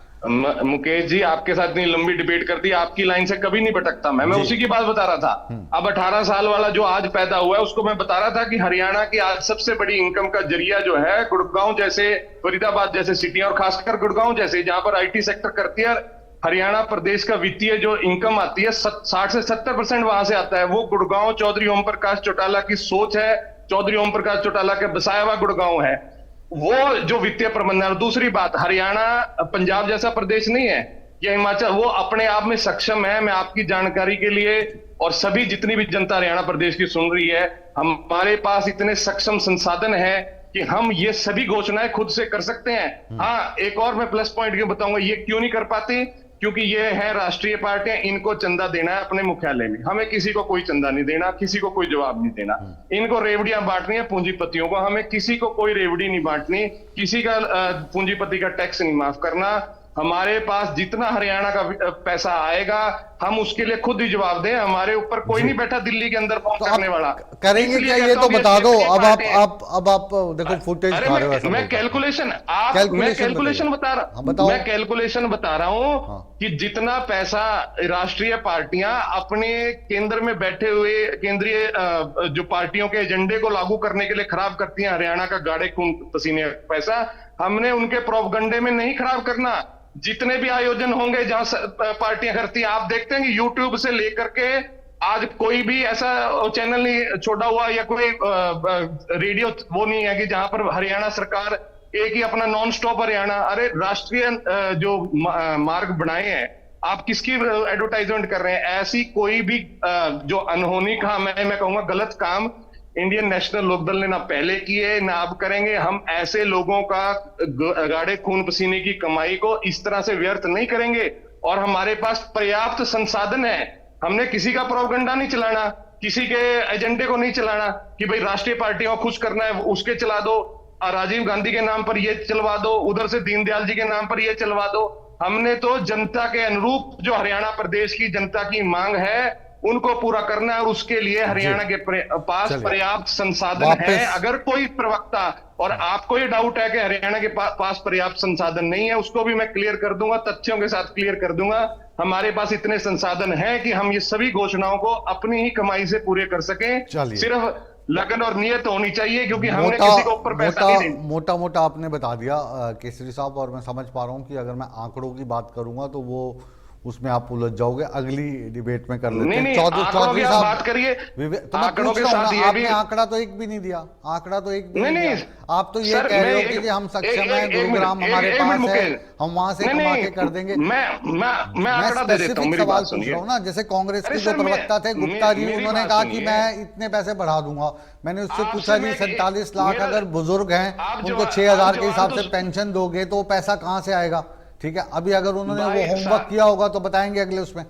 मुकेश जी आपके साथ इतनी लंबी डिबेट करती, आपकी लाइन से कभी नहीं भटकता मैं उसी की बात बता रहा था। अब 18 साल वाला जो आज पैदा हुआ है, उसको मैं बता रहा था कि हरियाणा की आज सबसे बड़ी इनकम का जरिया जो है, गुड़गांव जैसे, फरीदाबाद जैसे सिटी, और खासकर गुड़गांव जैसे जहां पर IT सेक्टर करती है, हरियाणा प्रदेश का वित्तीय जो इनकम आती है 60 से 70% वहां से आता है। वो गुड़गांव चौधरी ओम प्रकाश चौटाला की सोच है, चौधरी ओम प्रकाश चौटाला के बसाया हुआ गुड़गांव है वो जो वित्तीय प्रबंधन। दूसरी बात, हरियाणा पंजाब जैसा प्रदेश नहीं है या हिमाचल, वो अपने आप में सक्षम है। मैं आपकी जानकारी के लिए, और सभी जितनी भी जनता हरियाणा प्रदेश की सुन रही है, हमारे पास इतने सक्षम संसाधन है कि हम ये सभी घोषणाएं खुद से कर सकते हैं। हाँ, एक और मैं प्लस पॉइंट क्यों बताऊंगा, ये क्यों नहीं कर पाती, क्योंकि ये है राष्ट्रीय पार्टियां, इनको चंदा देना है अपने मुख्यालय में, हमें किसी को कोई चंदा नहीं देना, किसी को कोई जवाब नहीं देना। इनको रेवड़ियां बांटनी है पूंजीपतियों को, हमें किसी को कोई रेवड़ी नहीं बांटनी, किसी का पूंजीपति का टैक्स नहीं माफ करना। हमारे पास जितना हरियाणा का पैसा आएगा, हम उसके लिए खुद ही जवाब दें। हमारे ऊपर कोई नहीं बैठा दिल्ली के अंदर फोन करने वाला। करेंगे क्या ये तो बता दो। अब आप देखो फुटेज खा रहे हो। मैं कैलकुलेशन बता रहा हूं कि जितना पैसा राष्ट्रीय पार्टियां अपने केंद्र में बैठे हुए केंद्रीय जो पार्टियों के एजेंडे को लागू करने के लिए खराब करती हैं, हरियाणा का गाड़े खून पसीने पैसा हमने उनके प्रोपगंडे में नहीं खराब करना। जितने भी आयोजन होंगे जहां पार्टियां करती हैं, आप देखते हैं कि यूट्यूब से लेकर के आज कोई भी ऐसा चैनल नहीं छोड़ा हुआ या कोई रेडियो वो नहीं है कि जहां पर हरियाणा सरकार एक ही अपना नॉन स्टॉप हरियाणा, अरे राष्ट्रीय जो मार्ग बनाए हैं, आप किसकी एडवर्टाइजमेंट कर रहे हैं? ऐसी कोई भी जो अनहोनी काम है, मैं कहूंगा गलत काम, इंडियन नेशनल लोकदल ने ना पहले किए ना अब करेंगे। हम ऐसे लोगों का गाढ़े खून पसीने की कमाई को इस तरह से व्यर्थ नहीं करेंगे, और हमारे पास पर्याप्त संसाधन है। हमने किसी का प्रोपगंडा नहीं चलाना, किसी के एजेंडे को नहीं चलाना कि भाई राष्ट्रीय पार्टियों को खुश करना है उसके चला दो, राजीव गांधी के नाम पर ये चलवा दो, उधर से दीनदयाल जी के नाम पर ये चलवा दो। हमने तो जनता के अनुरूप जो हरियाणा प्रदेश की जनता की मांग है उनको पूरा करना है, और उसके लिए हरियाणा के पास पर्याप्त संसाधन है। अगर कोई प्रवक्ता और आपको ये डाउट है कि हरियाणा के पास पर्याप्त संसाधन नहीं है, उसको भी मैं क्लियर कर दूंगा, तथ्यों के साथ क्लियर कर दूंगा। हमारे पास इतने संसाधन है कि हम ये सभी घोषणाओं को अपनी ही कमाई से पूरे कर सकें। सिर्फ लगन और नियत होनी चाहिए, क्योंकि हमने किसी को ऊपर पैसा नहीं देना। मोटा आपने बता दिया केसरी साहब, और मैं समझ पा रहा हूं कि अगर मैं आंकड़ों की बात करूंगा तो वो उसमें आप उलझ जाओगे। अगली डिबेट में कर लेते हैं। चौधरी साहब बात करिए, आंकड़ों के साथ आपने आंकड़ा तो एक भी नहीं दिया, आंकड़ा तो एक भी नहीं दिया। आप तो ये कह रहे हो कि हम सक्षम हैं, गुरुग्राम हमारे पास है, हम वहां से कमा के कर देंगे। मैं स्पेसिफिक सवाल पूछ रहा हूँ ना, जैसे कांग्रेस के जो प्रवक्ता थे गुप्ता जी, उन्होंने कहा कि मैं इतने पैसे बढ़ा दूंगा। मैंने उससे पूछा जी 47 लाख अगर बुजुर्ग हैं उनको 6,000 के हिसाब से पेंशन दोगे तो पैसा कहां से आएगा? ठीक है, अभी अगर उन्होंने वो भाई होमवर्क साहब- किया होगा तो बताएंगे अगले उसमें।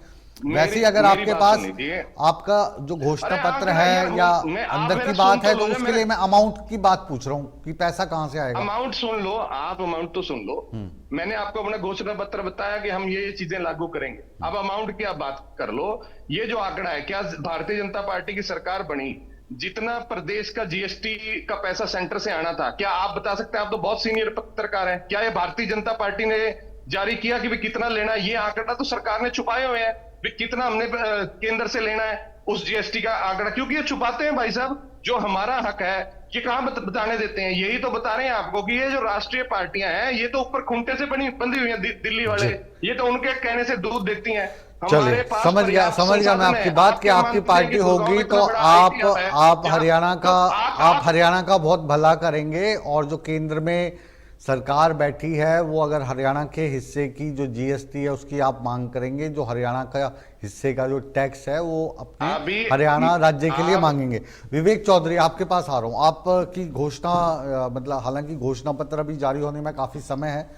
वैसे ही अगर मेरी आपके बात पास सुनिए। आपका जो घोषणा अरे पत्र आप है यार, या आप अंदर मेरा की बात सुन है तो तो लो, उसके मेरा- लिए मैं अमाउंट की बात पूछ रहा हूँ कि पैसा कहाँ से आएगा। अमाउंट सुन लो, आप अमाउंट तो सुन लो। मैंने आपको अपना घोषणा पत्र बताया कि हम ये चीजें लागू करेंगे। अब अमाउंट की आप बात कर लो। ये जो आंकड़ा है, क्या भारतीय जनता पार्टी की सरकार बनी, जितना प्रदेश का जीएसटी का पैसा सेंटर से आना था, क्या आप बता सकते हैं? आप तो बहुत सीनियर पत्रकार हैं। क्या ये भारतीय जनता पार्टी ने जारी किया कि भी कितना लेना है? ये आंकड़ा तो सरकार ने छुपाए हुए हैं भी कितना हमने केंद्र से लेना है उस जीएसटी का आंकड़ा, क्योंकि ये छुपाते हैं भाई साहब। जो हमारा हक है ये कहां बताने देते हैं? यही तो बता रहे हैं आपको कि ये जो राष्ट्रीय पार्टियां हैं ये तो ऊपर खूंटे से बंधी हुई हैं दिल्ली वाले। ये तो उनके कहने से दूध देती हैं। चलिए, समझ गया मैं आपकी बात कि आपकी पार्टी होगी तो आप हरियाणा का बहुत भला करेंगे, और जो केंद्र में सरकार बैठी है वो अगर हरियाणा के हिस्से की जो जीएसटी है उसकी आप मांग करेंगे, जो हरियाणा का हिस्से का जो टैक्स है वो अपने हरियाणा राज्य के लिए मांगेंगे। विवेक चौधरी, आपके पास आ रहा हूँ। आपकी घोषणा मतलब हालांकि घोषणा पत्र अभी जारी होने में काफी समय है,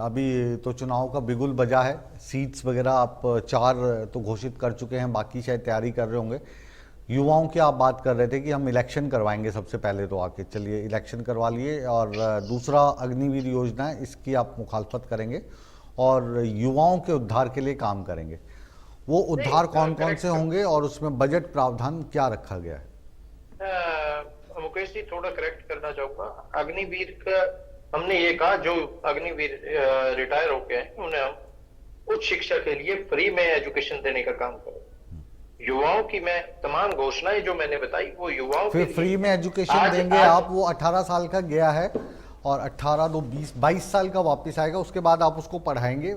अभी तो चुनाव का बिगुल बजा है, सीट्स वगैरह आप 4 तो घोषित कर चुके हैं, बाकी शायद तैयारी कर रहे होंगे। युवाओं की आप बात कर रहे थे कि हम इलेक्शन करवाएंगे सबसे पहले, तो आके चलिए इलेक्शन करवा लिए। और दूसरा अग्निवीर योजना है, इसकी आप मुखालफत करेंगे और युवाओं के उद्धार के लिए काम करेंगे। वो उद्धार कौन कौन से होंगे और उसमें बजट प्रावधान क्या रखा गया है? मुकेश जी, थोड़ा करेक्ट करना चाहूंगा। अग्निवीर का हमने ये कहा जो अग्निवीर रिटायर हो गए हैं उन्हें हम उच्च शिक्षा के लिए फ्री में एजुकेशन देने का काम करें। युवाओं की मैं तमाम घोषणाएं जो मैंने बताई वो युवाओं फिर फ्री में एजुकेशन देंगे आप। वो 18 साल का गया है और 18 तो 22 साल का वापस आएगा, उसके बाद आप उसको पढ़ाएंगे,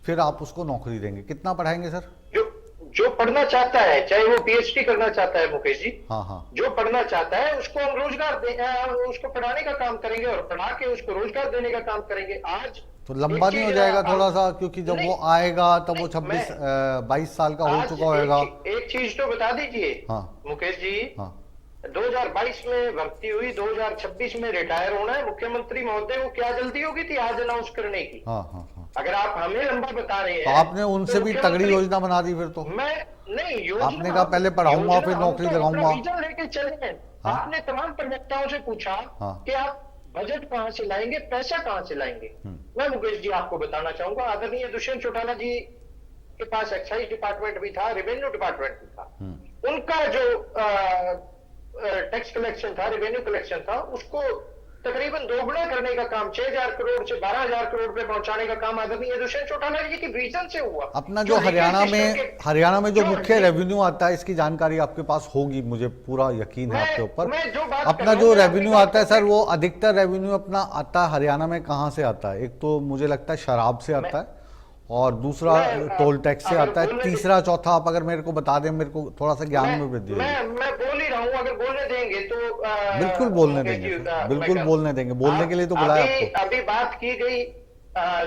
फिर आप उसको नौकरी देंगे। कितना पढ़ाएंगे सर? जो पढ़ना चाहता है, चाहे वो पीएचडी करना चाहता है मुकेश जी, हाँ, जो पढ़ना चाहता है उसको हम रोजगार उसको पढ़ाने का काम करेंगे और पढ़ा के उसको रोजगार देने का काम करेंगे। आज तो लंबा नहीं हो जाएगा थोड़ा सा, क्योंकि जब वो आएगा तब वो 22 साल का हो चुका होगा। एक चीज तो बता दीजिए मुकेश जी, 2022 में भर्ती हुई, 2026 में रिटायर होना है। मुख्यमंत्री महोदय को क्या जल्दी होगी थी आज अनाउंस करने की? अगर आप हमें लंबा बता रहे हैं तो आपने उनसे भी तगड़ी योजना बना दी फिर तो। मैं नहीं, योजना आपने कहा पहले पढ़ाऊंगा फिर नौकरी लगाऊंगा। विजन लेके चले हैं। आपने तमाम प्रवक्ताओं से पूछा कि आप बजट कहां से लाएंगे, पैसा कहां से लाएंगे। मैं मुकेश जी आपको बताना चाहूंगा, आदरणीय दुष्यंत चौटाला जी के पास एक्साइज डिपार्टमेंट भी था, रेवेन्यू डिपार्टमेंट भी था। उनका जो टैक्स कलेक्शन था, रेवेन्यू कलेक्शन था, उसको तकरीबन दोगुना करने का काम 6,000 करोड़ से 12,000 करोड़ पे पहुंचाने का काम आदरणीय दुष्यंत चौटाला जी की विजन से हुआ। अपना जो हरियाणा में जो मुख्य रेवेन्यू आता है, इसकी जानकारी आपके पास होगी, मुझे पूरा यकीन है आपके ऊपर। अपना जो रेवेन्यू आता है सर, वो अधिकतर रेवेन्यू अपना आता है हरियाणा में कहाँ से आता है? एक तो मुझे लगता है शराब से आता है, और दूसरा टोल टैक्स से आता है, तीसरा चौथा आप अगर मेरे को बता दें, मेरे को थोड़ा सा ज्ञान में वृद्धि। मैं बोल ही रहा हूँ, अगर बोलने देंगे तो बिल्कुल बोलने देंगे, बिल्कुल बोलने देंगे, बोलने के लिए तो बुलाया आपको। अभी बात की गई,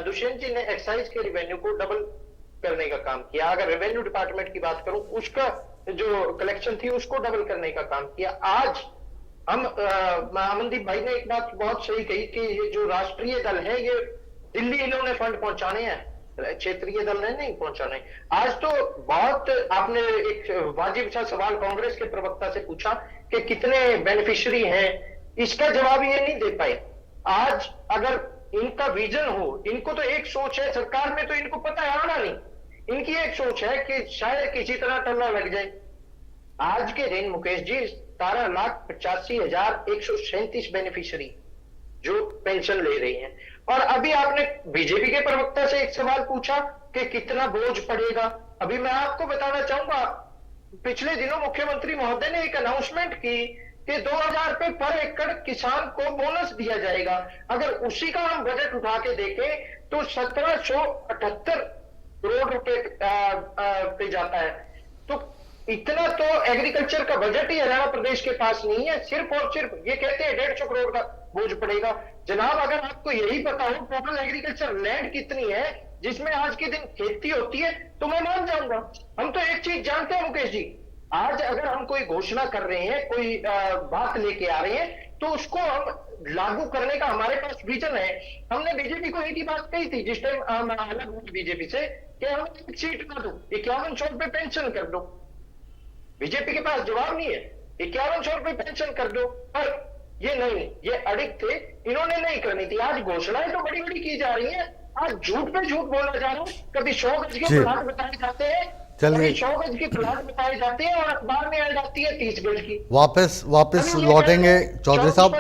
दुष्यंत जी ने एक्साइज के रेवेन्यू को डबल करने का काम किया। अगर रेवेन्यू डिपार्टमेंट की बात करूं, उसका जो कलेक्शन थी उसको डबल करने का काम किया। आज हम अमनदीप भाई ने एक बात बहुत सही कही कि ये जो राष्ट्रीय दल है ये दिल्ली इन्होंने फंड पहुंचाने हैं, क्षेत्रीय दल ने नहीं पहुंचाने। आज तो बहुत आपने एक वाजिब सा सवाल कांग्रेस के प्रवक्ता से पूछा कि कितने बेनिफिशियरी हैं, इसका जवाब ये नहीं दे पाए। आज अगर इनका विजन हो, इनको तो एक सोच है, सरकार में तो इनको पता है आना नहीं, इनकी एक सोच है कि शायद किसी तरह टल्ला लग जाए। आज के दिन मुकेश जी 17,85,137 बेनिफिशियरी जो पेंशन ले रही हैं। और अभी आपने बीजेपी के प्रवक्ता से एक सवाल पूछा कि कितना बोझ पड़ेगा। अभी मैं आपको बताना चाहूंगा, पिछले दिनों मुख्यमंत्री महोदय ने एक अनाउंसमेंट की कि 2,000 रुपए पर एकड़ किसान को बोनस दिया जाएगा। अगर उसी का हम बजट उठा के देखें तो 1778 करोड़ रुपए पे जाता है। तो इतना तो एग्रीकल्चर का बजट ही हरियाणा प्रदेश के पास नहीं है। सिर्फ और सिर्फ ये कहते हैं 150 करोड़ का बोझ पड़ेगा। जनाब, अगर आपको यही पता हो टोटल एग्रीकल्चर लैंड कितनी है जिसमें आज के दिन खेती होती है, तो मैं मान जाऊंगा। हम तो एक चीज जानते हैं मुकेश जी, आज अगर हम कोई घोषणा कर रहे हैं, कोई बात लेके आ रहे हैं, तो उसको हम लागू करने का हमारे पास विजन है। हमने बीजेपी को एक ही बात कही थी जिस टाइम मैं अलग हूं बीजेपी से, कि हम एक सीट ना दो, 5100 रुपए पेंशन कर दो। बीजेपी के पास जवाब नहीं है, 5100 रुपए पेंशन कर दो, पर ये नहीं, ये अड़िग थे, इन्होंने नहीं करनी थी। आज घोषणाएं तो बड़ी बड़ी की जा रही हैं, आज झूठ पे झूठ बोला जा रहा है। कभी 100 गज के प्लाट बताए जाते हैं, कभी 100 गज के प्लाट बताए जाते हैं, और अखबार में आ जाती है 30 गज की। वापस लौटेंगे चौधरी साहब,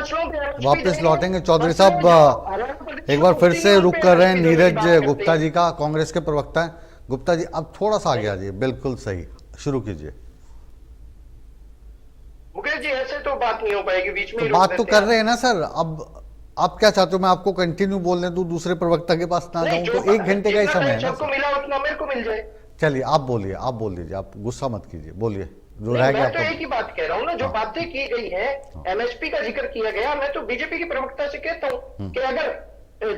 वापस लौटेंगे चौधरी साहब। एक बार फिर से रुक कर रहे हैं नीरज गुप्ता जी का, कांग्रेस के प्रवक्ता हैं। गुप्ता जी अब थोड़ा सा आगे आ जाइए, बिल्कुल सही, शुरू कीजिए। मुकेश जी ऐसे तो बात नहीं हो पाएगी, बीच में तो बात तो कर रहे हैं ना सर। अब आप क्या चाहते हो, मैं आपको कंटिन्यू बोलने दूं, दूसरे प्रवक्ता के पास ना जाऊं? तो 1 घंटे का ही समय है ना। सबको मिला उतना मेरे को मिल जाए। चलिए आप बोलिए, आप बोल दीजिए, आप गुस्सा मत कीजिए, बोलिए जो रह गया। मैं तो एक ही बात कह रहा हूँ ना, जो बातें की गई है, एमएसपी का जिक्र किया गया, मैं तो बीजेपी की प्रवक्ता से कहता हूँ कि अगर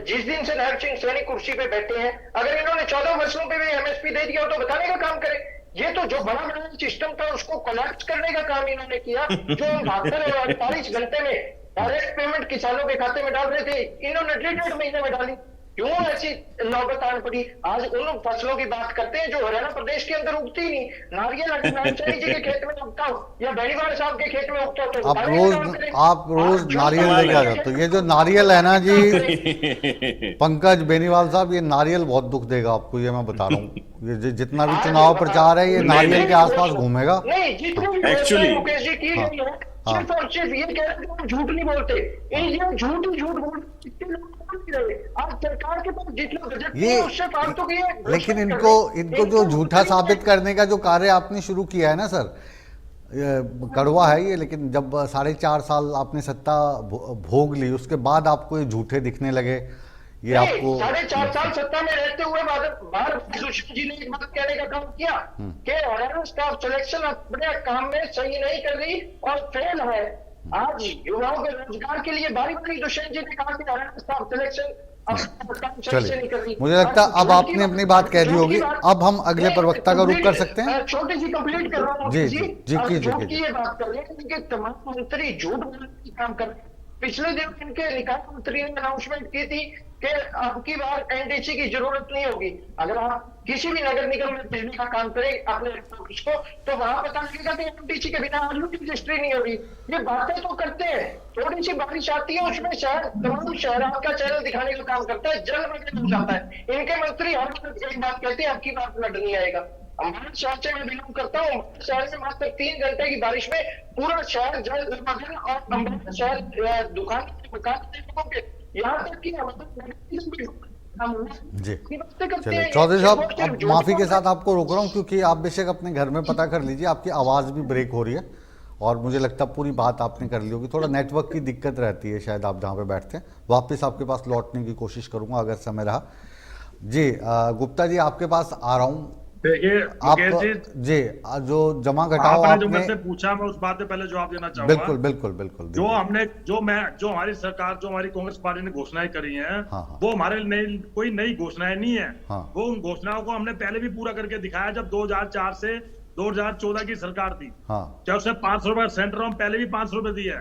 जिस दिन से नरसिंह सिंह सैनी कुर्सी पे बैठे हैं, अगर इन्होंने 14 फसलों पे भी एमएसपी दे दिया हो तो बताने का काम करें। ये तो जो बड़ा बड़ा सिस्टम था उसको कोलैप्स करने का काम इन्होंने किया। जो 72 और 48 घंटे में डायरेक्ट पेमेंट किसानों के खाते में डाल रहे थे, इन्होंने 1.5 महीने में डाली। क्यों ऐसी नौबत आन पड़ी? आज उन फसलों की बात करते हैं जो हरियाणा प्रदेश के अंदर उगती ही नहीं। नारियल नारायण जी के खेत में उगता हो या बेनीवाल साहब के खेत में उगता हो, तो आप रोज नारियल लेके आ जाते हो। ये जो नारियल है ना जी पंकज बेनीवाल साहब, ये नारियल बहुत दुख देगा आपको, ये मैं बता रहा हूँ। ये जितना भी चुनाव प्रचार है, ये नारियल के आसपास घूमेगा। नहीं, जितनी Actually, मुकेश जी की गई है, सिर्फ और सिर्फ ये कह रहे हैं झूठ नहीं बोलते, ये झूठ ही झूठ बोलते। आज सरकार के पास जितना बजट है उससे फालतू की है। लेकिन इनको जो झूठा साबित करने का जो कार्य आपने शुरू किया है ना सर, कड़वा है ये, लेकिन जब 4.5 साल आपने सत्ता भोग ली, उसके बाद आपको ये झूठे दिखने लगे। ये आपको 4.5 साल सत्ता में रहते हुए बार सुशील जी ने एक बात कहने का काम किया कि हरियाणा स्टाफ सिलेक्शन अपने काम में सही नहीं कर रही और फेल है। आज युवाओं के रोजगार के लिए बारी बारी दुष्यंत जी ने कहा कि हरियाणा स्टाफ सिलेक्शन चलिए, मुझे लगता है अब आपने अपनी बात कह दी होगी। अब हम अगले प्रवक्ता का रुख कर सकते हैं। छोटी सी कंप्लीट कर रहा हूँ जी कीजिए। ये बात कर रहे हैं कि तमाम मंत्री झूठ बोलने की काम कर रहे हैं। पिछले दिन इनके निकाय मंत्री ने अनाउंसमेंट की थी कि अब की बार एनडीसी की जरूरत नहीं होगी। अगर आप किसी भी नगर निगम में बिजली का काम करें अपने उसको, तो वहां पता लगेगा कि एनडीसी के बिना आज भी रजिस्ट्री नहीं होगी। ये बातें तो करते हैं, थोड़ी सी बारिश आती है उसमें शहर तमाम शहर का चैनल दिखाने का काम करता है, जलमग्न हो जाता है। इनके मंत्री हर एक बात कहते हैं आपकी बात फ्लड नहीं आएगा। हमारे शहर से मैं बिलोंग करता हूँ, शहर में मात्र 3 घंटे की बारिश में पूरा शहर जलमग्न, और अम्बाला शहर दुकान के यहाँ तक की जी। चलिए चौधरी साहब, अब माफी के साथ आपको रोक रहा हूँ, क्योंकि आप बेशक अपने घर में पता कर लीजिए, आपकी आवाज़ भी ब्रेक हो रही है और मुझे लगता है पूरी बात आपने कर ली होगी। थोड़ा नेटवर्क की दिक्कत रहती है शायद आप जहाँ पे बैठते हैं। वापस आपके पास लौटने की कोशिश करूँगा अगर समय रहा। जी गुप्ता जी आपके पास आ रहा हूँ। आप जी जो जमा घटाओ आपने जो मुझसे पूछा, मैं उस बात पे पहले जवाब देना चाहूंगा। बिल्कुल बिल्कुल बिल्कुल। जो हमारी सरकार, जो हमारी कांग्रेस पार्टी ने घोषणाएं करी हैं, वो हमारे कोई नई घोषणाएं नहीं है। वो उन घोषणाओं को हमने पहले भी पूरा करके दिखाया जब 2004 से 2014 की सरकार थी। चाहे उससे 500 रुपए सेंटर हम पहले भी 500 रुपए दिए है,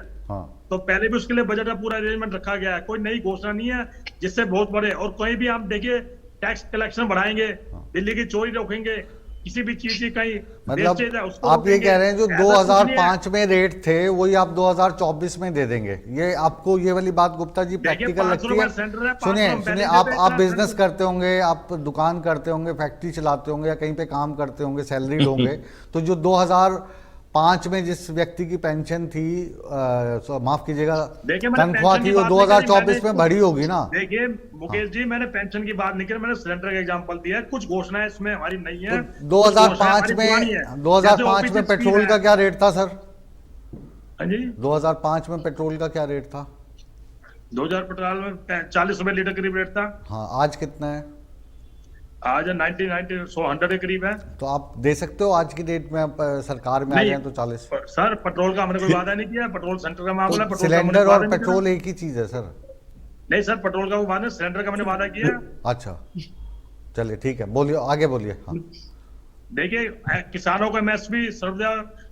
तो पहले भी उसके लिए बजट का पूरा अरेंजमेंट रखा गया है। कोई नई घोषणा नहीं है जिससे बहुत बड़े, और कहीं भी आप देखिए टैक्स कलेक्शन बढ़ाएंगे, दिल्ली की चोरी रोकेंगे, किसी भी चीज की कहीं मतलब आप ये कह रहे हैं जो 2005 में रेट थे वही आप 2024 में दे देंगे? ये आपको ये वाली बात गुप्ता जी प्रैक्टिकल लगती है? सुनिए आप बिजनेस करते होंगे, आप दुकान करते होंगे, फैक्ट्री चलाते होंगे या कहीं पे काम करते होंगे, सैलरी होंगे, तो जो 2005 में जिस व्यक्ति की पेंशन थी, माफ कीजिएगा, तनख्वाह थी, वो 2024 में बढ़ी होगी ना? देखिए मुकेश जी, मैंने पेंशन की बात नहीं की, मैंने सिलेंडर का एग्जांपल दिया है। कुछ घोषणाएं इसमें हमारी नहीं है। तो 2005 में पेट्रोल का क्या रेट था सर? हाँ जी, 2005 में पेट्रोल का क्या रेट था? 2000 पेट्रोल में 40 रुपए लीटर करीब रेट था। हाँ, आज कितना है? आज 100 के करीब है। तो आप दे सकते हो आज की डेट में आप सरकार में आ जाए तो 40? सर पेट्रोल का हमने कोई वादा नहीं किया, पेट्रोल सेंटर का मामला है। सिलेंडर और पेट्रोल एक ही चीज है सर? नहीं सर, पेट्रोल का वो वादा, सिलेंडर का मैंने वादा किया। अच्छा चलिए ठीक है, बोलिए, आगे बोलिए। हाँ देखिए, किसानों को एमएसपी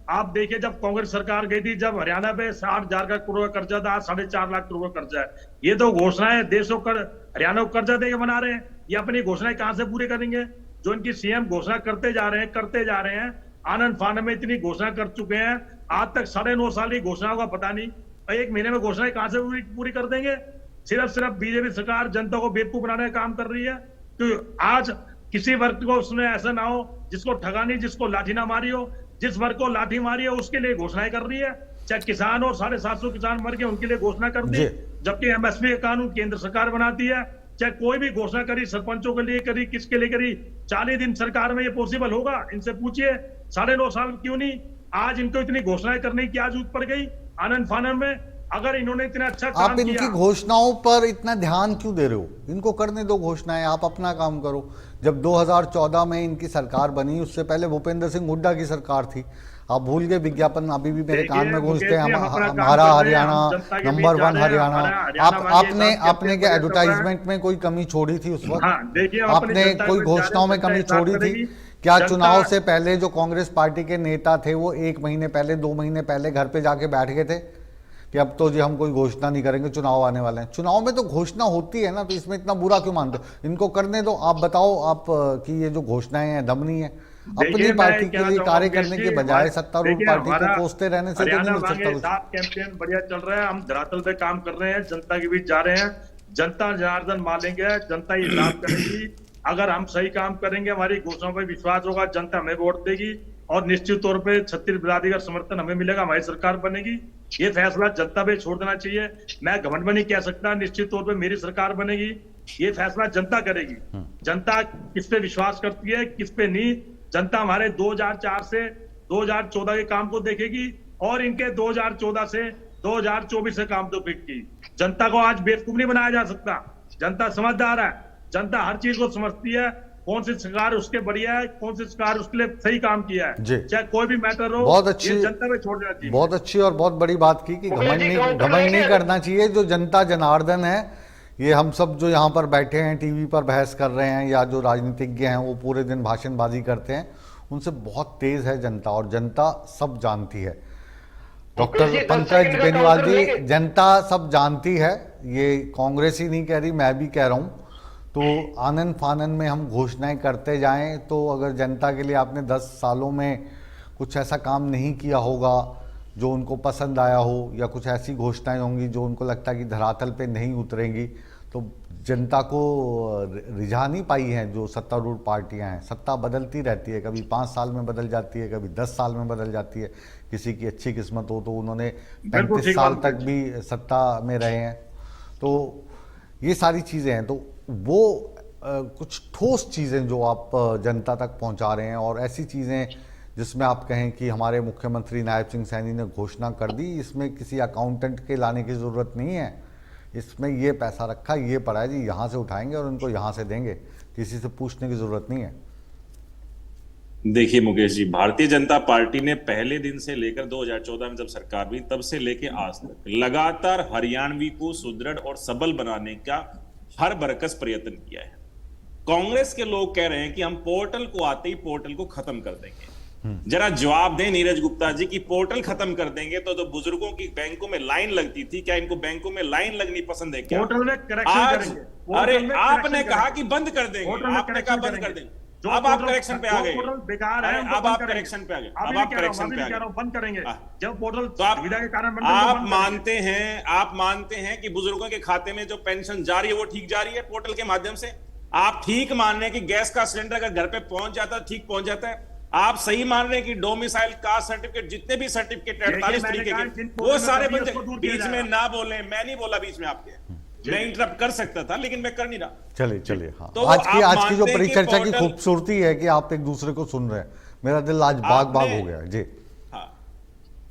आप देखिए जब कांग्रेस सरकार गई थी, जब हरियाणा पे 60,000 करोड़ का कर्जा था, आज 4.5 लाख करोड़ का कर्जा है। ये तो घोषणाएं देशों कर हरियाणा को कर्जा देके बना रहे हैं। ये अपनी घोषणाएं कहां से पूरी करेंगे? जो इनकी सीएम घोषणा करते जा रहे हैं, आनंद फानन में इतनी घोषणा कर चुके हैं, आज तक 9.5 साल की घोषणाओं का पता नहीं, 1 महीने में घोषणाएं कहां से पूरी कर देंगे? सिर्फ बीजेपी सरकार जनता को बेवकूफ बनाने का काम कर रही है। तो आज किसी वर्ग को उसने ऐसा ना हो जिसको ठगा नहीं, जिसको लाठी ना मारी हो, जिस वर्ग को लाठी मारी है उसके लिए घोषणाएं कर रही है। चाहे किसान और 750 किसान मर गए उनके लिए घोषणा कर दी, जबकि एमएसपी का कानून केंद्र सरकार बनाती है। चाहे कोई भी घोषणा करी, सरपंचों के लिए करी, किसके लिए करी, 40 दिन सरकार में ये पॉसिबल होगा? इनसे पूछिए, 9.5 साल क्यों नहीं? आज इनको इतनी घोषणाएं करने की क्या जरूरत पड़ गई आनंद फानन में? अगर इन्होंने इतना अच्छा काम आप इनकी घोषणाओं पर इतना ध्यान क्यों दे रहे हो? इनको करने दो घोषणाएं, आप अपना काम करो। जब 2014 में इनकी सरकार बनी, उससे पहले भूपेंद्र सिंह हुड्डा की सरकार थी। आप भूल गए? विज्ञापन अभी भी मेरे कान में गूंजते हैं, हमारा हरियाणा, नंबर 1 हरियाणा। आपने क्या एडवर्टाइजमेंट में कोई कमी छोड़ी थी उस वक्त? आपने कोई घोषणाओं में कमी छोड़ी थी क्या? चुनाव से पहले जो कांग्रेस पार्टी के नेता थे वो 1 महीने पहले, 2 महीने पहले घर पे जाके बैठ गए थे कि अब तो जी हम कोई घोषणा नहीं करेंगे, चुनाव आने वाले हैं। चुनाव में तो घोषणा होती है ना, तो इसमें इतना बुरा क्यों मानते हो? इनको करने दो। आप बताओ, आप की ये जो घोषणाएं हैं दमनी है? अपनी पार्टी के लिए कार्य करने के बजाय सत्तारूढ़ पार्टी को कोसते रहने से तो नहीं मिल सकता। कैंपेन बढ़िया चल रहा है, हम धरातल पे काम कर रहे हैं, जनता के बीच जा रहे हैं, जनता जनार्दन मानेंगे, जनता ये हिसाब करेगी। अगर हम सही काम करेंगे, हमारी घोषणाओं पर विश्वास होगा, जनता हमें वोट देगी और निश्चित तौर पे 36 बिरादरी का समर्थन हमें मिलेगा, हमारी सरकार बनेगी। ये फैसला जनता पे छोड़ देना चाहिए। मैं घमंड में नहीं कह सकता निश्चित तौर पे मेरी सरकार बनेगी, ये फैसला जनता करेगी। जनता किस पे विश्वास करती है, किस पे नहीं। जनता हमारे 2004 से 2014 के काम को देखेगी और इनके 2014 से 2024 से काम तो देखेगी। जनता को आज बेवकूफ नहीं बनाया जा सकता। जनता समझदार है, जनता हर चीज को समझती है, कौन सी सरकार उसके बढ़िया है, कौन सी सरकार उसके लिए सही काम किया है, चाहे कोई भी मैटर हो। बहुत अच्छी, जनता पे छोड़ देना चाहिए। बहुत अच्छी और बहुत बड़ी बात की कि घमंड नहीं करना चाहिए। जो जनता जनार्दन है, ये हम सब जो यहाँ पर बैठे हैं, टीवी पर बहस कर रहे हैं, या जो राजनीतिज्ञ हैं वो पूरे दिन भाषणबाजी करते हैं, उनसे बहुत तेज है जनता, और जनता सब जानती है। डॉक्टर पंकज बेनीवाल जी, जनता सब जानती है, ये कांग्रेस ही नहीं कह रही, मैं भी कह रहा हूँ। तो आनंद फानन में हम घोषणाएं करते जाएं, तो अगर जनता के लिए आपने 10 सालों में कुछ ऐसा काम नहीं किया होगा जो उनको पसंद आया हो, या कुछ ऐसी घोषणाएं होंगी जो उनको लगता है कि धरातल पे नहीं उतरेंगी, तो जनता को रिझा नहीं पाई हैं जो सत्तारूढ़ पार्टियां हैं। सत्ता बदलती रहती है, कभी 5 साल में बदल जाती है, कभी 10 साल में बदल जाती है। किसी की अच्छी किस्मत हो तो उन्होंने 35 साल तक भी सत्ता में रहे हैं। तो ये सारी चीज़ें हैं, तो वो कुछ ठोस चीज़ें जो आप जनता तक पहुंचा रहे हैं, और ऐसी चीज़ें जिसमें आप कहें कि हमारे मुख्यमंत्री नायब सिंह सैनी ने घोषणा कर दी, इसमें किसी अकाउंटेंट के लाने की ज़रूरत नहीं है, इसमें ये पैसा रखा, ये पड़ा है जी, यहाँ से उठाएंगे और उनको यहाँ से देंगे, किसी से पूछने की ज़रूरत नहीं है। देखिए मुकेश जी, भारतीय जनता पार्टी ने पहले दिन से लेकर 2014 में जब सरकार हुई तब से लेकर आज तक लगातार हरियाणवी को सुदृढ़ और सबल बनाने का हर बरकस प्रयत्न किया है। कांग्रेस के लोग कह रहे हैं कि हम पोर्टल को आते ही पोर्टल को खत्म कर देंगे। जरा जवाब दें नीरज गुप्ता जी कि पोर्टल खत्म कर देंगे तो जो बुजुर्गों की बैंकों में लाइन लगती थी, क्या इनको बैंकों में लाइन लगनी पसंद है क्या? पोर्टल में करेक्शन करेंगे। अरे आपने कहा कि बंद कर देंगे, आपने कहा बंद कर देंगे, अब आप करेक्शन पे आ गए। बेकार है, अब आप करेक्शन पे आ गए, अब आप करेक्शन पे आ गए, बंद करेंगे। जब पोर्टल सुविधा के कारण आप मानते हैं कि बुजुर्गों के खाते में जो पेंशन जा रही है वो ठीक जा रही है पोर्टल के माध्यम से? आप ठीक मान रहे हैं कि गैस का सिलेंडर अगर घर पे पहुंच जाता है ठीक पहुंच जाता है? आप सही मान रहे हैं कि डोमिसाइल कास्ट सर्टिफिकेट, जितने भी सर्टिफिकेट 48 तरीके के, वो सारे बन जाए? बीच में ना बोले, मैं नहीं बोला बीच में आपके, मैं इंटरप्ट कर सकता था लेकिन मैं कर नहीं रहा। चलिए हाँ। तो आज की जो परिचर्चा की खूबसूरती है कि आप एक दूसरे को सुन रहे हैं, मेरा दिल आज बाग हो गया जी। हाँ,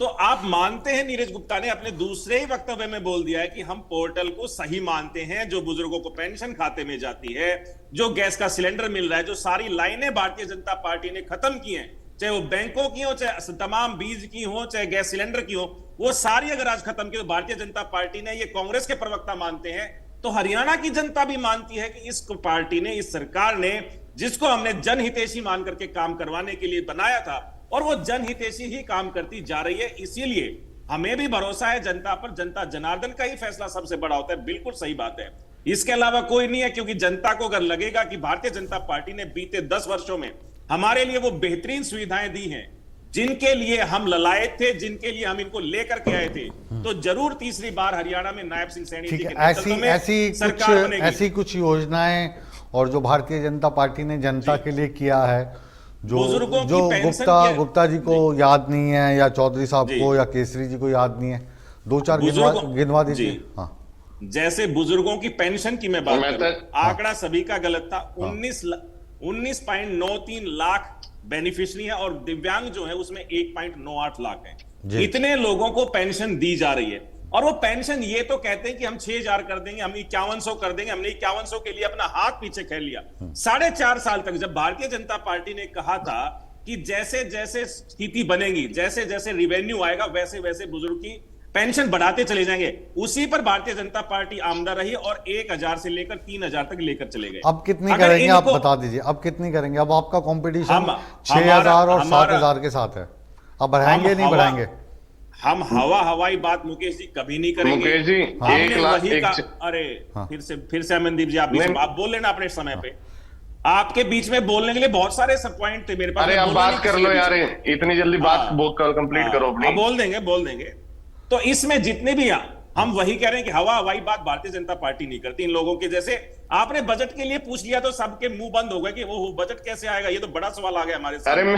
तो आप मानते हैं, नीरज गुप्ता ने अपने दूसरे ही वक्तव्य में बोल दिया है कि हम पोर्टल को सही मानते हैं, जो बुजुर्गों को पेंशन खाते में जाती है, जो गैस का सिलेंडर मिल रहा है, जो सारी लाइनें भारतीय जनता पार्टी ने खत्म की हैं, चाहे वो बैंकों की हो, चाहे तमाम बीज की हो, चाहे गैस सिलेंडर की हो, वो सारी अगर आज खत्म की तो भारतीय जनता पार्टी ने, ये कांग्रेस के प्रवक्ता मानते हैं, तो हरियाणा की जनता भी मानती है कि इस पार्टी ने, इस सरकार ने, जिसको हमने जनहितैषी मान करके काम करवाने के लिए बनाया था, और वो जनहितैषी ही काम करती जा रही है। इसीलिए हमें भी भरोसा है जनता पर, जनता जनार्दन का ही फैसला सबसे बड़ा होता है। बिल्कुल सही बात है, इसके अलावा कोई नहीं है। क्योंकि जनता को अगर लगेगा कि भारतीय जनता पार्टी ने बीते 10 वर्षों में हमारे लिए वो बेहतरीन सुविधाएं दी हैं जिनके लिए हम ललायत थे, जिनके लिए हम इनको लेकर के आए थे, तो जरूर तीसरी बार हरियाणा में नायब सिंह सैनी जी के नेतृत्व में सरकार बनेगी। ऐसी कुछ योजनाएं और जो भारतीय जनता पार्टी ने जनता के लिए किया है, जो गुप्ता जी को याद नहीं है, या चौधरी साहब को या केसरी जी को याद नहीं है, 2-4 गिनवा दीजिए। हाँ, जैसे बुजुर्गों की पेंशन की मैं बात करूं, आंकड़ा सभी का गलत था। 19.93 लाख बेनिफिशियरी है और दिव्यांग जो है उसमें 1.98 लाख है। इतने लोगों को पेंशन दी जा रही है और वो पेंशन ये तो कहते हैं कि हम 6,000 कर देंगे, हम 5100 कर देंगे। हमने 5100 के लिए अपना हाथ पीछे खेल लिया। 4.5 साल तक जब भारतीय जनता पार्टी ने कहा था कि जैसे जैसे स्थिति बनेगी, जैसे जैसे रिवेन्यू आएगा, वैसे वैसे बुजुर्ग की पेंशन बढ़ाते चले जाएंगे, उसी पर भारतीय जनता पार्टी आमदा रही और 1,000 से लेकर 3,000 तक लेकर चले गए। अब कितनी करेंगे आप बता दीजिए, अब कितनी करेंगे? अब आपका कंपटीशन 6,000 और 7,000 के साथ है, अब बढ़ाएंगे नहीं बढ़ाएंगे? हम हवाई बात मुकेश जी कभी नहीं करेंगे। मुकेश जी, अरे फिर से अमनदीप जी आप बोल लेना अपने समय पे। आपके बीच में बोलने के लिए बहुत सारे पॉइंट थे मेरे पास। अरे आप बात कर लो यार, इतनी जल्दी बात कंप्लीट करो अपनी। बोल देंगे। तो इसमें जितने भी हम वही कह रहे हैं कि हवाई बात भारतीय जनता पार्टी नहीं करती। इन लोगों के जैसे आपने बजट के लिए पूछ लिया तो सबके मुंह बंद हो गए कि वो बजट कैसे आएगा, ये तो बड़ा सवाल आ गया हमारे सामने।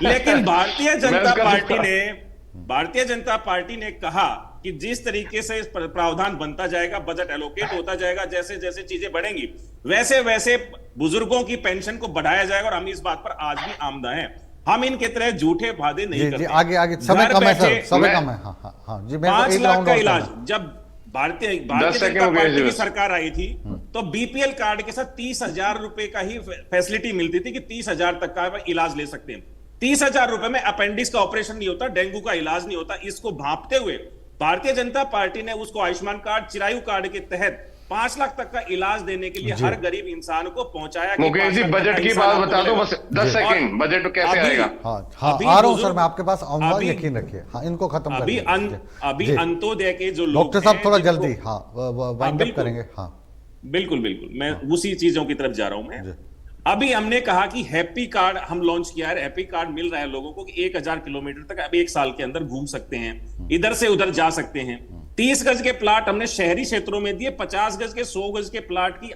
लेकिन भारतीय जनता पार्टी ने कहा कि जिस तरीके से प्रावधान बनता जाएगा, बजट एलोकेट होता जाएगा, जैसे जैसे चीजें बढ़ेंगी वैसे वैसे बुजुर्गों की पेंशन को बढ़ाया जाएगा। और हम इस बात पर आज भी आमदा हैं। हम इनके तरह झूठे वादे नहीं करते। आगे समय कम है सर, समय कम है। हाँ जी, 5 लाख का इलाज जब भारतीय जनता पार्टी की सरकार आई थी तो बीपीएल कार्ड के साथ 30,000 रुपए का ही फैसिलिटी मिलती थी कि 30,000 तक का इलाज ले सकते हैं। 30,000 रुपए में अपेंडिक्स का ऑपरेशन नहीं होता, डेंगू का इलाज नहीं होता। इसको भांपते हुए भारतीय जनता पार्टी ने उसको आयुष्मान कार्ड, चिरायु कार्ड के तहत 5 लाख तक का इलाज देने के लिए हर गरीब इंसान को पहुंचाया। मुकेश जी, बजट की बात बता दो बस 10 सेकंड, बजट कैसे आएगा? हाँ, आ रहा हूं सर, मैं आपके पास आऊंगा, यकीन रखिए। हाँ, इनको खत्म अभी अंत्योदय के जो लोग, डॉक्टर साहब थोड़ा जल्दी वाइंड अप करेंगे। हाँ बिल्कुल, मैं उसी चीजों की तरफ जा रहा हूं। मैं अभी हमने कहा कि हैप्पी कार्ड हम लॉन्च किया है। हैप्पी कार्ड मिल रहा है लोगों को कि 1,000 किलोमीटर तक अब 1 साल के अंदर घूम सकते हैं, इधर से उधर जा सकते हैं। 30 गज के प्लाट हमने शहरी क्षेत्रों में दिए, 50 गज के 100 गज के प्लाट की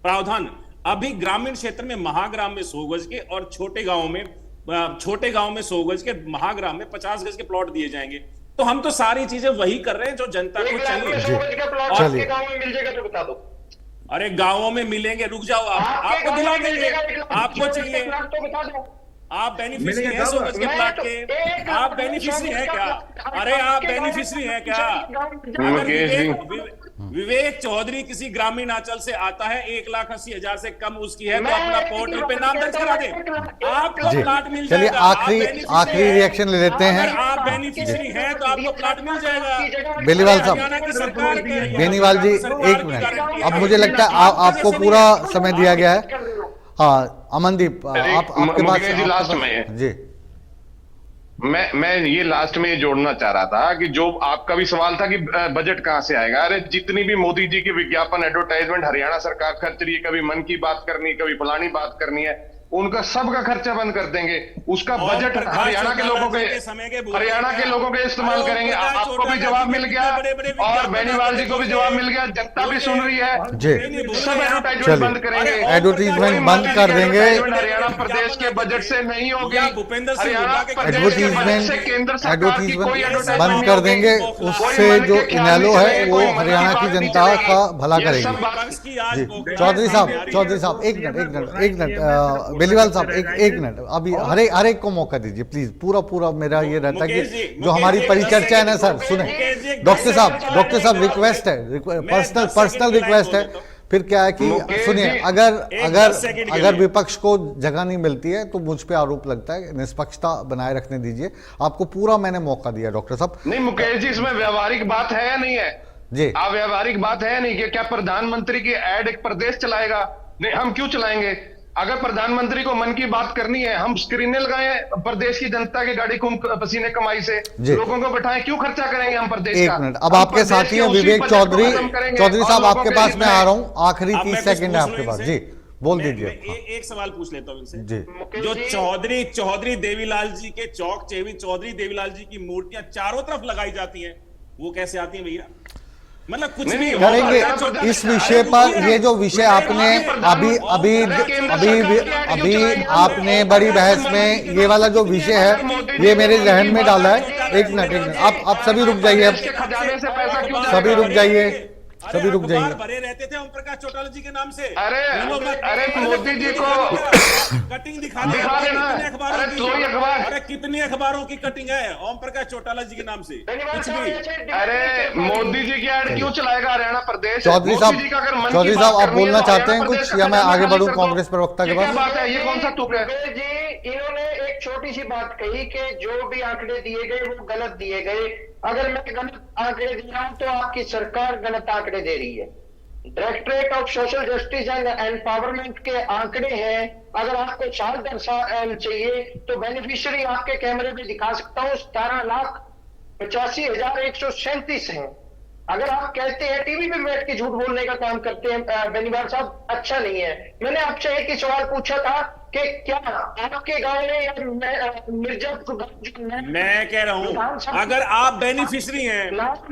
प्रावधान अभी ग्रामीण क्षेत्र में, महाग्राम में 100 गज के और छोटे गांव में 100 गज के, महाग्राम में 50 गज के प्लॉट दिए जाएंगे। तो हम तो सारी चीजें वही कर रहे हैं जो जनता को चाहिए। मिल जाएगा तो बता दो। अरे गांवों में मिलेंगे, रुक जाओ, आपको दिला देंगे। आपको चाहिए, तो बता दो। आप बेनिफिशियरी हैं 100 गज के प्लाट के? आप बेनिफिशियरी हैं क्या? अरे आप बेनिफिशियरी हैं क्या? अगर विवेक चौधरी किसी ग्रामीण अंचल से आता है, 1,80,000 से कम उसकी है, तो अपना पोर्टल पे नाम दर्ज करा दे, आपको प्लाट मिल जाएगा। आखिरी रिएक्शन ले लेते हैं। अगर आप बेनिफिशियरी हैं तो आपको प्लाट मिल जाएगा। बेनीवाल साहब, बेनीवाल जी 1 मिनट। अब मुझे लगता है आपको पूरा समय दिया गया है। हाँ अमनदीप, आपके पास लास्ट में जी। मैं ये लास्ट में ये जोड़ना चाह रहा था कि जो आपका भी सवाल था कि बजट कहां से आएगा। अरे जितनी भी मोदी जी की विज्ञापन, एडवर्टाइजमेंट हरियाणा सरकार खर्च रही है, कभी मन की बात करनी, कभी फलानी बात करनी है, उनका सबका खर्चा बंद कर देंगे। उसका बजट हरियाणा के लोगों के इस्तेमाल करेंगे। आपको भी जवाब मिल गया और बेनीवाल जी को भी जवाब मिल गया, जनता भी सुन रही है। सब एडवर्टाइजमेंट बंद करेंगे, एडवर्टीजमेंट बंद कर देंगे। हरियाणा प्रदेश के बजट से नहीं होगी, एडवर्टीजमेंट बंद कर देंगे। उससे जो इनेलो है वो हरियाणा की जनता का भला करेगी। चौधरी साहब एक मिनट, बेलीवाल साहब एक मिनट, अभी हर एक को मौका दीजिए प्लीज। पूरा मेरा ये रहता है कि जो हमारी परिचर्चा है ना सर, सुने डॉक्टर साहब रिक्वेस्ट है, पर्सनल रिक्वेस्ट है। फिर क्या है कि सुनिए, अगर विपक्ष को जगह नहीं मिलती है तो मुझ पे आरोप लगता है। निष्पक्षता बनाए रखने दीजिए, आपको पूरा मैंने मौका दिया डॉक्टर साहब। नहीं मुकेश जी, इसमें व्यवहारिक बात है या नहीं है जी? व्यावहारिक बात है नहीं कि क्या प्रधानमंत्री की एड एक प्रदेश चलाएगा? नहीं, हम क्यों चलाएंगे? अगर प्रधानमंत्री को मन की बात करनी है, हम स्क्रीनें लगाएं प्रदेश की जनता की गाड़ी खून पसीने कमाई से, जी। लोगों को बैठाएं, क्यों खर्चा करेंगे हम प्रदेश एक का? मिनट, अब हम आपके प्रदेश साथी के हैं उसी विवेक बजट को चौधरी। खत्म करेंगे चौधरी और साहब लोगों आपके के पास हित मैं में- आ रहा हूं, आखिरी अब 30 मैं कुछ सेकंड है पूछ आपके लूं पास। इनसे? जी बोल मैं दीजिए। हाँ, एक सवाल पूछ लेता हूं इनसे। जी मुकेश जो जी, चौधरी देवीलाल जी के चौक चौधरी देवीलाल जी की मूर्तियां चारों तरफ लगाई जाती हैं, वो कैसे आती हैं भैया? मतलब कुछ नहीं करेंगे इस विषय पर। ये जो विषय आपने अभी अभी अभी अभी आपने बड़ी बहस में ये वाला जो विषय है ये मेरे जहन में डाला है। एक मिनट आप सभी रुक जाइए, अब खजाने से पैसा क्यों सभी रुक जाइए, अरे सभी रुक अखबार जाइए। भरे रहते थे ओम प्रकाश चौटाला जी के नाम से। अरे मोदी जी को कटिंग दिखा देना। कितने अखबारों अरे की? तो ही अखबार। अरे कितनी अखबारों की कटिंग है ओम प्रकाश चौटाला जी के नाम से? कुछ भी। अरे मोदी जी की ऐड क्यों चलाएगा हरियाणा प्रदेश? चौधरी मोदी जी का अगर मन साहब, की चौधरी बात साहब आप करनी है बोलना तो चाहते हैं हरियाणा कुछ प्रदेश या का मैं खजाना आगे खाली बढ़ूं कर दो। कांग्रेस प्रवक्ता के ये क्या पास? बात है? ये कौन सा तुक है? मुकेश जी, इन्होंने एक छोटी सी बात कही कि जो भी आंकड़े दिए गए वो गलत दिए गए। अगर मैं गलत आंकड़े दे रहा हूं तो आपकी सरकार गलत आंकड़े दे रही है। Directorate of social justice and empowerment के आंकड़े हैं। अगर आपको साल दर साल चाहिए तो बेनिफिशियरी आपके कैमरे में दिखा सकता हूँ, 17,85,137 हैं। अगर आप कहते हैं टीवी पे बैठ के झूठ बोलने का काम करते हैं बेनीवाल साहब, अच्छा नहीं है। मैंने आपसे एक ही सवाल पूछा था कि क्या आपके गांव में या मिर्जापुर, मैं कह रहा हूं अगर आप बेनिफिशियरी हैं,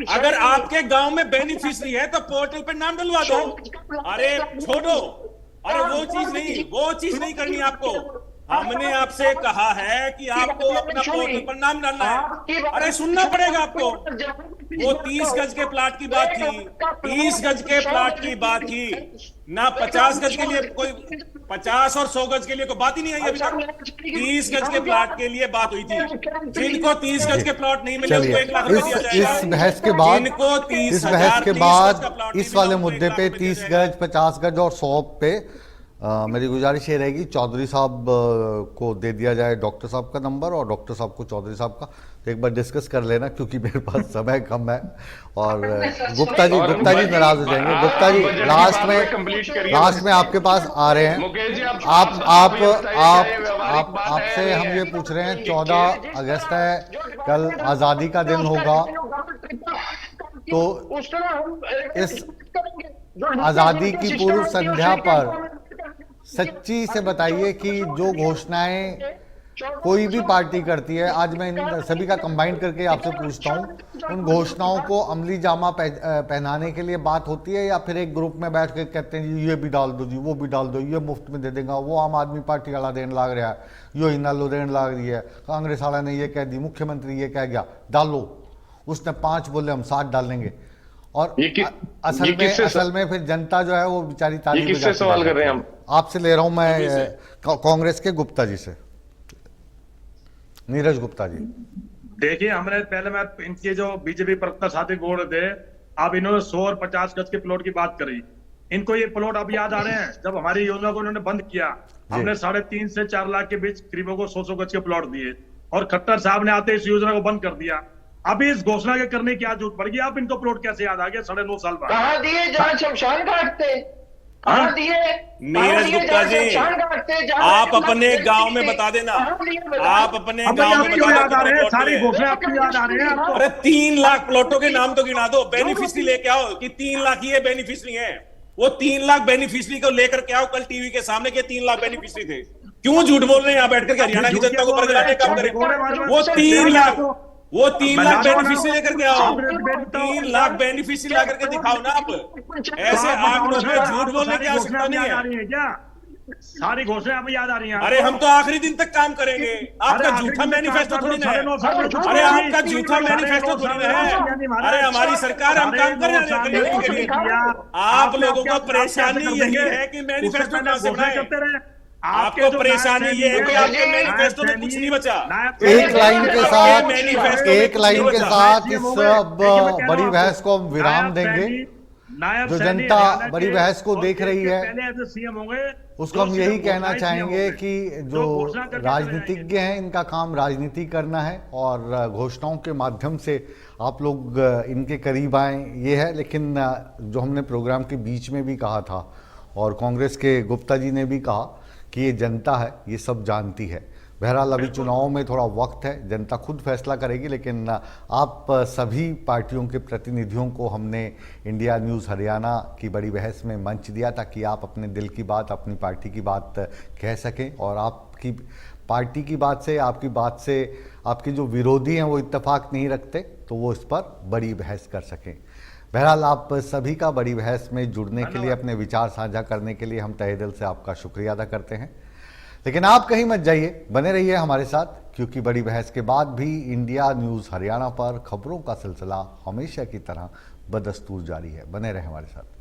अगर आपके गांव में बेनिफिशियरी है तो पोर्टल पे नाम डलवा दो। अरे छोड़ो, अरे वो चीज नहीं करनी आपको। हमने आपसे कहा है कि आपको अपना पोर्टल पर नाम डालना है। अरे सुनना पड़ेगा आपको। वो 30 गज के प्लाट की बात थी, 30 गज के प्लाट की बात थी ना, 50 गज के लिए कोई 50 और 100 गज के लिए कोई बात ही नहीं आई अभी तक। 30 गज के प्लाट के लिए बात हुई थी। जिनको 30 गज के प्लॉट नहीं मिले उनको 1 लाख रुपए दिया जाएगा। इस बहस के बाद जिनको 30 इस बहस के 30 बाद गज का प्लॉट नहीं इस मिला, वाले उनको मुद्दे 1 पे लाख रुपए 30 दिया गज 50 गज और 100 पे मेरी गुजारिश ये रहेगी चौधरी साहब को दे दिया जाए डॉक्टर साहब का नंबर और डॉक्टर साहब को चौधरी साहब का। तो एक बार डिस्कस कर लेना क्योंकि मेरे पास समय कम है। और गुप्ता जी नाराज हो जाएंगे। गुप्ता जी लास्ट में आपके पास आ रहे हैं। मुकेश जी आपसे हम ये पूछ रहे हैं 14 अगस्त है, कल आजादी का दिन होगा, तो इस आजादी की पूर्व संध्या पर सच्ची से बताइए कि जो घोषणाएं कोई भी पार्टी करती है, आज मैं इन सभी का कंबाइन करके आपसे पूछता हूं, उन घोषणाओं को अमली जामा पहनाने के लिए बात होती है या फिर एक ग्रुप में बैठ के कहते हैं जी ये भी डाल दो, जी वो भी डाल दो, ये मुफ्त में दे देगा, वो आम आदमी पार्टी वाला देने लग रहा है, यो हिना लो देने लग रही है, कांग्रेस वाला ने ये कह दी, मुख्यमंत्री ये कह गया, डालो। उसने 5 बोले हम 7 डालेंगे। और असल में फिर जनता जो है वो बेचारी ताली बजाती है। किससे सवाल कर रहे हैं हम? आपसे ले रहा हूं मैं कांग्रेस के गुप्ता जी से, नीरज गुप्ता जी। देखिए, हमने पहले मैं इनके जो बीजेपी प्रवक्ता साथी बोल रहे थे, अब इन्होंने 100 और 50 गज के प्लॉट की बात करी। इनको ये प्लॉट अब याद आ रहे हैं जब हमारी योजना को इन्होंने बंद किया, हमने 3.5 से 4 लाख के बीच गरीबों को 100 गज के प्लॉट दिए और खट्टर साहब ने आते इस योजना को बंद कर दिया। अभी इस घोषणा के करने की क्या जरूरत पड़ गई? आप इनको प्लॉट कैसे याद आ गया 9.5 साल बाद? कहाँ दिए जहाँ शमशान घाट थे, कहाँ दिए? नीरज गुप्ता जी, आप अपने गांव में बता देना, आप अपने गांव में बता देना। सारी घोषणा आपको याद आ रहे हैं आपको? अरे 3 लाख प्लॉटों के नाम तो गिना दो, बेनिफिशियरी लेके आओ कि 3 लाख ये बेनिफिशियरी है। वो 3 लाख बेनिफिशियरी को लेकर के आओ कल टीवी के सामने के 3 लाख बेनिफिशियरी थे। क्यों झूठ बोल रहे हैं यहाँ बैठकर? हरियाणा की जनता को बरगलाने का काम करें। वो 3 लाख बेनिफिशियरी लेकर के आओ, 3 लाख बेनिफिशियरी ला करके दिखाओ ना आप। ऐसे आंकड़ों में झूठ बोलने की आवश्यकता नहीं है। क्या सारी घोषणाएं आपको याद आ रही हैं? अरे हम तो आखिरी दिन तक काम करेंगे। आपका झूठा मैनिफेस्टो थोड़ी ना है। अरे आपका झूठा मैनिफेस्टो थोड़ी ना है। अरे हमारी सरकार, हम काम कर रहे हैं। आप लोगों को परेशानी यही है कि मैनिफेस्टो कहां से बनाए। आपको परेशानी ये है कि आपके मैनिफेस्टो में कुछ नहीं बचा। एक लाइन के साथ इस बड़ी बहस को हम विराम देंगे। जो जनता बड़ी बहस को देख रही है उसको हम यही कहना चाहेंगे कि जो राजनीतिज्ञ हैं इनका काम राजनीति करना है और घोषणाओं के माध्यम से आप लोग इनके करीब आए, ये है। लेकिन जो हमने प्रोग्राम के बीच में भी कहा था और कांग्रेस के गुप्ता जी ने भी कहा कि ये जनता है, ये सब जानती है। बहरहाल अभी चुनाव में थोड़ा वक्त है, जनता खुद फैसला करेगी, लेकिन आप सभी पार्टियों के प्रतिनिधियों को हमने इंडिया न्यूज़ हरियाणा की बड़ी बहस में मंच दिया ताकि आप अपने दिल की बात, अपनी पार्टी की बात कह सकें और आपकी पार्टी की बात से, आपकी बात से आपके जो विरोधी हैं वो इत्तेफाक नहीं रखते तो वो इस पर बड़ी बहस कर सकें। बहरहाल आप सभी का बड़ी बहस में जुड़ने के लिए, अपने विचार साझा करने के लिए हम तहे दिल से आपका शुक्रिया अदा करते हैं। लेकिन आप कहीं मत जाइए, बने रहिए हमारे साथ, क्योंकि बड़ी बहस के बाद भी इंडिया न्यूज़ हरियाणा पर खबरों का सिलसिला हमेशा की तरह बदस्तूर जारी है। बने रहे हमारे साथ।